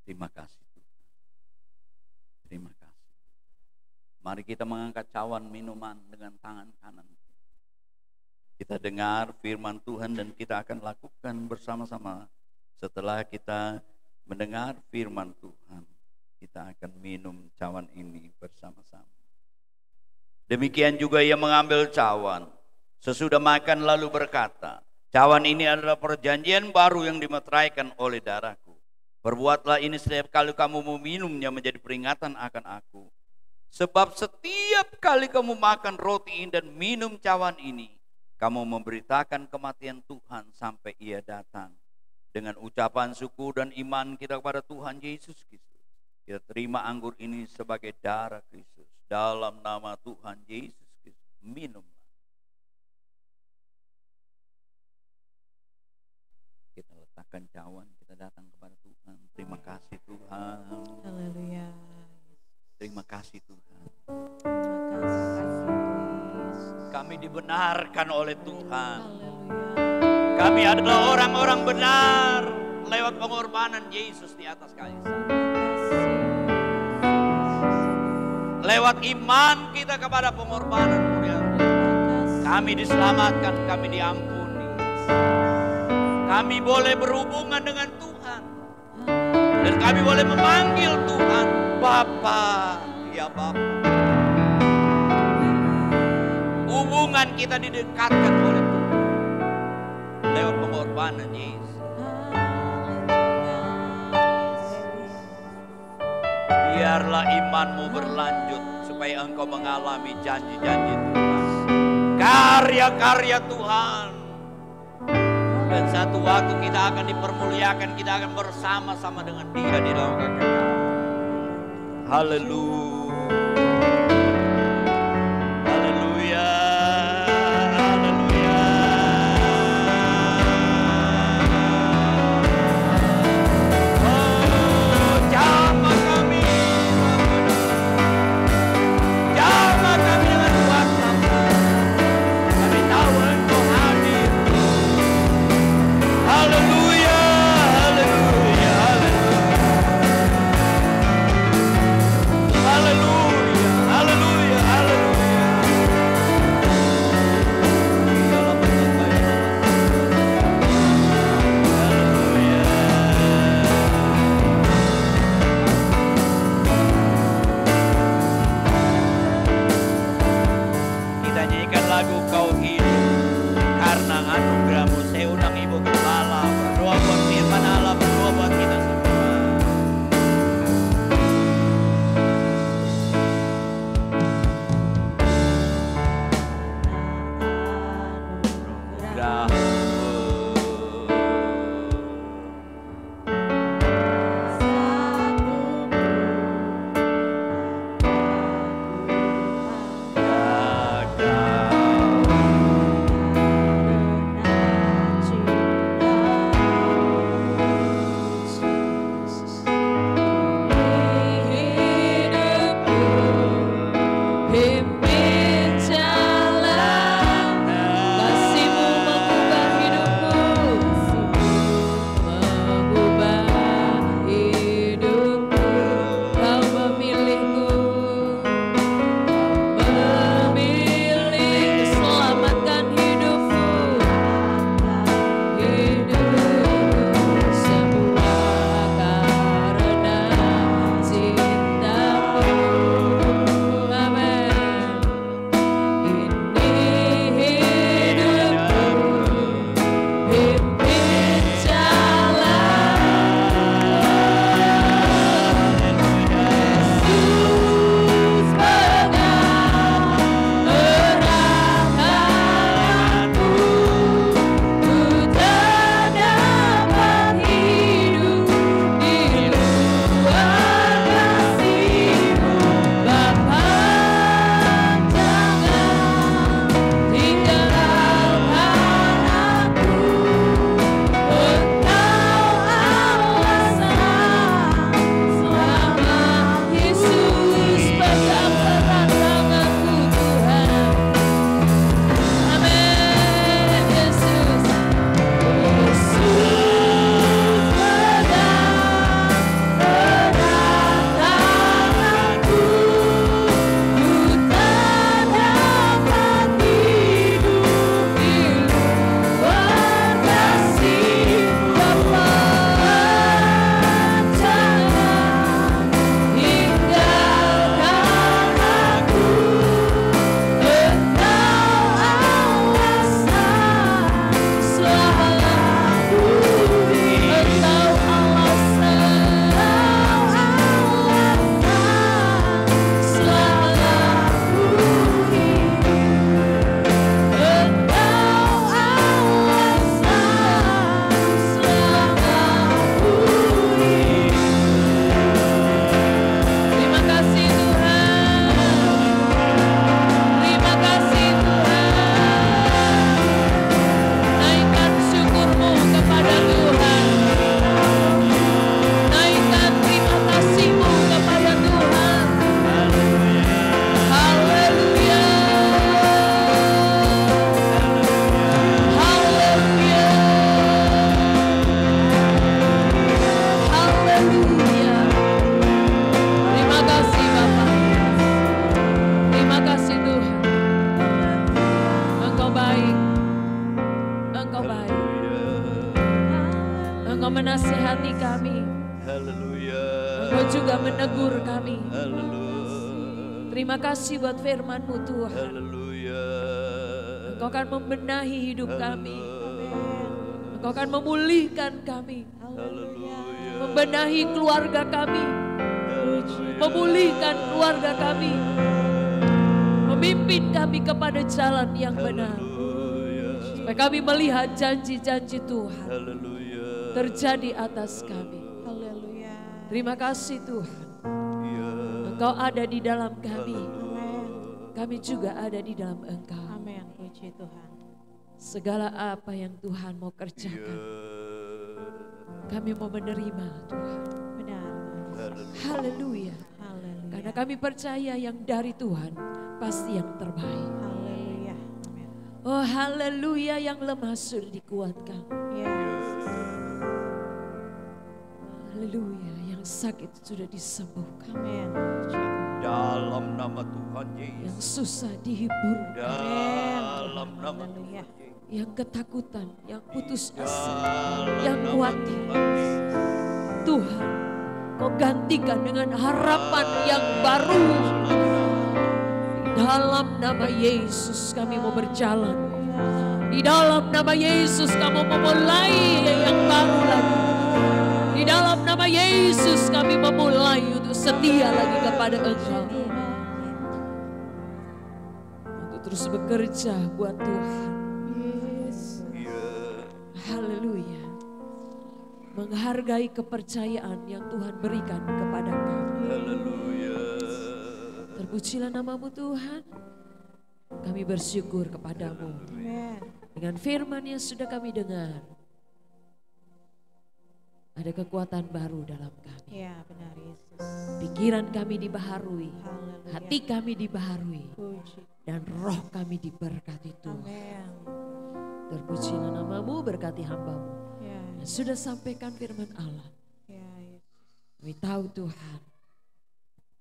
Terima kasih Tuhan. Terima kasih. Mari kita mengangkat cawan minuman dengan tangan kanan. Kita dengar firman Tuhan dan kita akan lakukan bersama-sama. Setelah kita mendengar firman Tuhan, kita akan minum cawan ini bersama-sama. Demikian juga Ia mengambil cawan. Sesudah makan lalu berkata, cawan ini adalah perjanjian baru yang dimeteraikan oleh darahku. Perbuatlah ini setiap kali kamu meminumnya menjadi peringatan akan aku. Sebab setiap kali kamu makan roti ini dan minum cawan ini, kamu memberitakan kematian Tuhan sampai Ia datang. Dengan ucapan syukur dan iman kita kepada Tuhan Yesus Kristus, kita terima anggur ini sebagai darah Kristus. Dalam nama Tuhan Yesus Kristus, minumlah. Kita letakkan cawan, kita datang kepada Tuhan. Terima kasih Tuhan. Haleluya. Terima kasih Tuhan. Terima kasih Yesus. Kami dibenarkan oleh Tuhan. Haleluya. Kami adalah orang-orang benar lewat pengorbanan Yesus di atas kayu salib. Lewat iman kita kepada pengorbanan Dia, kami diselamatkan, kami diampuni. Kami boleh berhubungan dengan Tuhan. Dan kami boleh memanggil Tuhan Bapa, ya Bapa. Hubungan kita didekatkan oleh Tuhan lewat pengorbanan Yesus. biarlah imanmu berlanjut supaya engkau mengalami janji-janji Tuhan, karya-karya Tuhan. Dan satu waktu kita akan dipermuliakan, kita akan bersama-sama dengan Dia di dalam kekekalan. Haleluya. Haleluya. Haleluya. Oh, jamah kami. Jamah kami dengan kuasa-Mu. Kami tahu Engkau hadir. Haleluya. Haleluya. Haleluya. Haleluya. Haleluya. Dalam bentuk baik. Haleluya. Kita nyanyikan lagu Kau Hidup karena anugerah-Mu. Saya undang Ibu Gembala berdoa buat firman Allah, berdoa buat kita semua. menasihati kami. Haleluya. Engkau juga menegur kami. Haleluya. Terima kasih buat firman-Mu Tuhan. Haleluya. Engkau akan membenahi hidup kami. Haleluya. Engkau akan memulihkan kami. Haleluya. Membenahi keluarga kami. memulihkan keluarga kami, memimpin kami kepada jalan yang benar. Supaya kami melihat janji-janji Tuhan terjadi atas kami. Haleluya. Terima kasih Tuhan. Engkau ada di dalam kami. Kami juga ada di dalam Engkau. Amin. Puji Tuhan. Segala apa yang Tuhan mau kerjakan, kami mau menerima Tuhan. Benar. Haleluya. Haleluya. Karena kami percaya yang dari Tuhan pasti yang terbaik. Haleluya. Amin. Oh haleluya, yang lemah sudah dikuatkan. Yes. Haleluya, yang sakit sudah disembuhkan. Amin. Dalam nama Tuhan Yang Yesus. susah dihibur. Dalam nama Haleluya. Tuhan Yesus. Yang ketakutan, yang putus asa, Dalam yang nama khawatir. Tuhan Yesus. Tuhan, Kau gantikan dengan harapan yang baru. Dalam nama Yesus kami mau berjalan. Di dalam nama Yesus kamu memulai yang baru lagi. Di dalam nama Yesus kami memulai untuk setia lagi kepada Engkau. Untuk terus bekerja buat Tuhan. Haleluya. Menghargai kepercayaan yang Tuhan berikan kepada kami. Haleluya. Terpujilah namamu Tuhan. Kami bersyukur kepadamu. Amin. Dengan firman yang sudah kami dengar. Ada kekuatan baru dalam kami. Ya, benar Yesus. Pikiran kami dibaharui. Haleluya. Hati kami dibaharui. Puji. Dan roh kami diberkati Tuhan. Amin. Terpujilah namamu, berkati hambamu. Ya, Yang sudah sampaikan firman Allah. ya Yesus. Kami tahu Tuhan.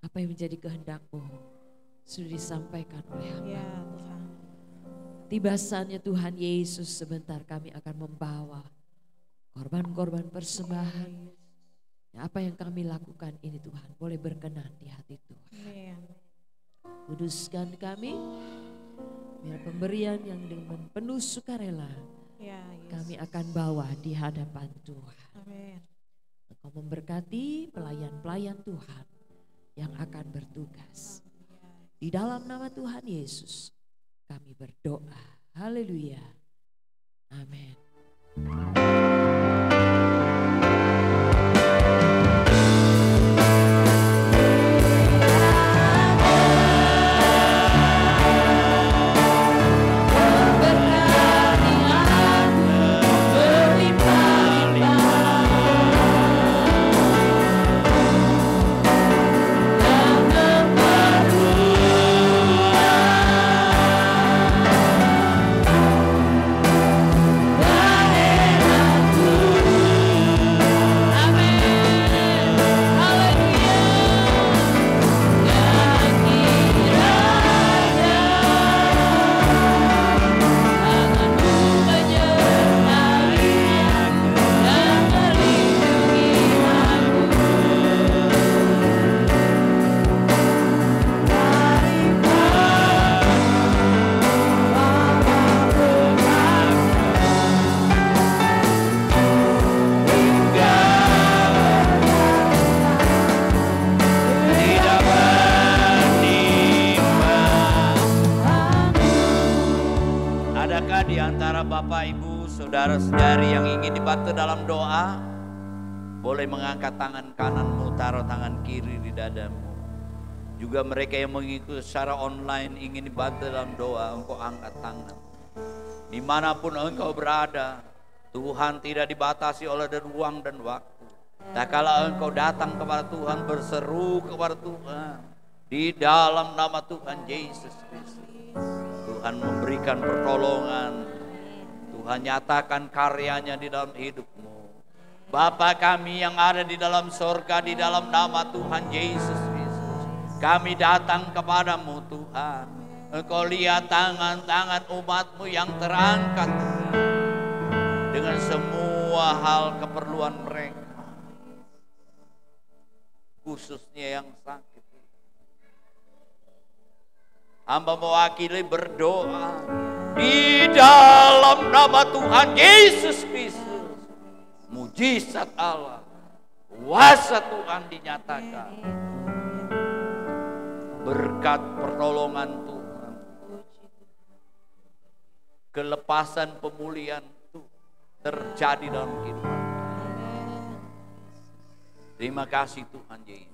Apa yang menjadi kehendak-Mu sudah disampaikan oleh hamba. Ya Tuhan. Tiba saatnya Tuhan Yesus, sebentar kami akan membawa korban-korban persembahan. Apa yang kami lakukan ini Tuhan boleh berkenan di hati Tuhan. Amin. Kuduskan kami, biar pemberian yang dengan penuh sukarela Ya Yesus. kami akan bawa di hadapan Tuhan. Amin. Engkau memberkati pelayan-pelayan Tuhan yang akan bertugas. Di dalam nama Tuhan Yesus kami berdoa. Haleluya. Amin. Adakah di antara Bapak Ibu saudara-saudari yang ingin dibantu dalam doa? Boleh mengangkat tangan kananmu, taruh tangan kiri di dadamu. Juga mereka yang mengikuti secara online ingin dibantu dalam doa, engkau angkat tangan. Dimanapun engkau berada, Tuhan tidak dibatasi oleh ruang dan waktu. Tak kala engkau datang kepada Tuhan, berseru kepada Tuhan, di dalam nama Tuhan Yesus Kristus, Tuhan memberikan pertolongan. Tuhan nyatakan karyanya di dalam hidupmu. Bapa kami yang ada di dalam sorga, di dalam nama Tuhan Yesus Kristus, kami datang kepadamu Tuhan. Engkau lihat tangan-tangan umatmu yang terangkat dengan semua hal keperluan mereka, khususnya yang sakit. Hamba mewakili berdoa di dalam nama Tuhan Yesus Kristus. Mujizat Allah, kuasa Tuhan dinyatakan. berkat pertolongan Tuhan, kelepasan pemulihan Tuhan terjadi dalam kehidupan. Terima kasih Tuhan Yesus.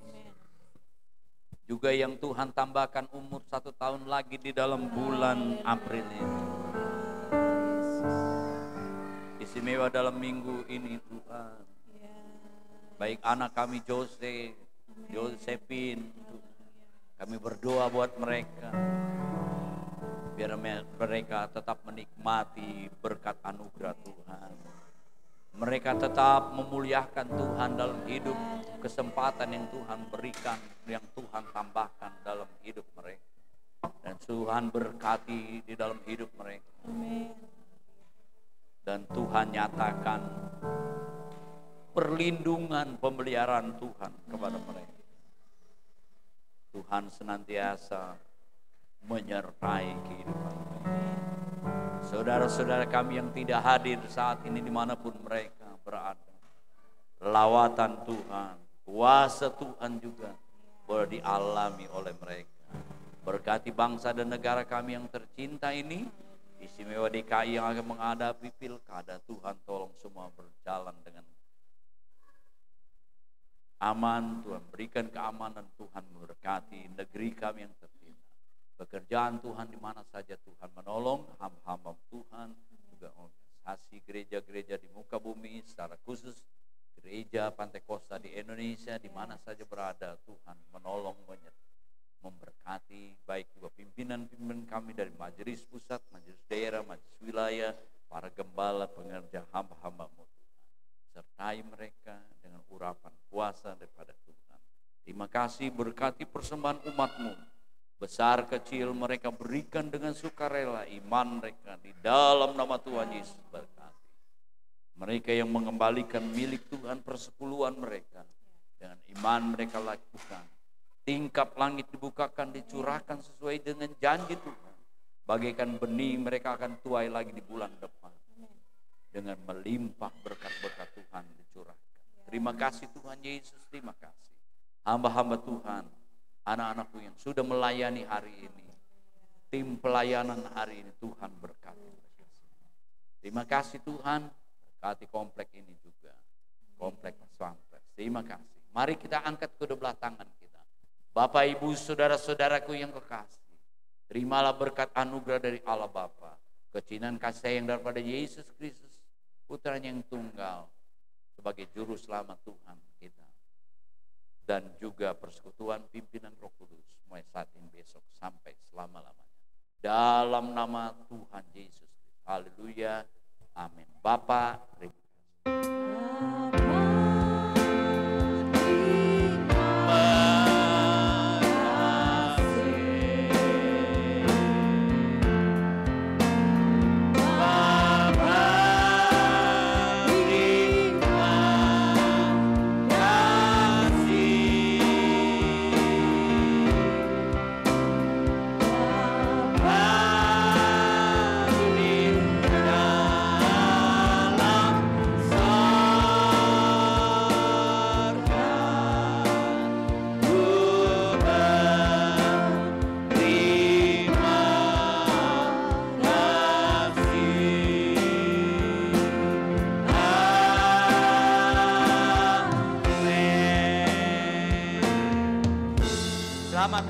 Juga yang Tuhan tambahkan umur 1 tahun lagi di dalam bulan April ini. Istimewa dalam minggu ini Tuhan. Baik anak kami Josephine, kami berdoa buat mereka. Biar mereka tetap menikmati berkat anugerah Tuhan. Mereka tetap memuliakan Tuhan dalam hidup, kesempatan yang Tuhan berikan, yang Tuhan tambahkan dalam hidup mereka. Dan Tuhan berkati di dalam hidup mereka. Dan Tuhan nyatakan perlindungan, pemeliharaan Tuhan kepada mereka. Tuhan senantiasa menyertai kehidupan mereka. Saudara-saudara kami yang tidak hadir saat ini dimanapun mereka berada, lawatan Tuhan, kuasa Tuhan juga boleh dialami oleh mereka. Berkati bangsa dan negara kami yang tercinta ini, istimewa DKI yang akan menghadapi pilkada, Tuhan tolong semua berjalan dengan aman. Tuhan berikan keamanan, Tuhan memberkati negeri kami yang tercinta. Pekerjaan Tuhan di mana saja Tuhan menolong hamba-hamba Tuhan, juga organisasi gereja-gereja di muka bumi, secara khusus gereja Pantai Kosta di Indonesia, di mana saja berada Tuhan menolong, memberkati, baik juga pimpinan-pimpinan kami dari majelis pusat, majelis daerah, majelis wilayah, para gembala, pengerja hamba-hamba-Mu Tuhan. Sertai mereka dengan urapan kuasa daripada Tuhan. Terima kasih, berkati persembahan umat-Mu. Besar kecil mereka berikan dengan sukarela, iman mereka di dalam nama Tuhan Yesus berkati. Mereka yang mengembalikan milik Tuhan persepuluhan mereka, dengan iman mereka lakukan. Tingkap langit dibukakan, dicurahkan sesuai dengan janji Tuhan. Bagaikan benih mereka akan tuai lagi di bulan depan. Dengan melimpah berkat-berkat Tuhan dicurahkan. Terima kasih Tuhan Yesus, terima kasih. Hamba-hamba Tuhan, anak-anakku yang sudah melayani hari ini, tim pelayanan hari ini, Tuhan berkati. Terima kasih Tuhan, berkati komplek ini juga, komplek Swampres. Terima kasih. Mari kita angkat kedua belah tangan kita. Bapak Ibu saudara-saudaraku yang kekasih, terimalah berkat anugerah dari Allah Bapa, kecinaan kasih sayang daripada Yesus Kristus, Putranya yang tunggal, sebagai juru selamat Tuhan kita. Dan juga persekutuan pimpinan Roh Kudus mulai saat ini, besok sampai selama-lamanya. Dalam nama Tuhan Yesus. Haleluya. Amin. Bapa, terima kasih. Selamat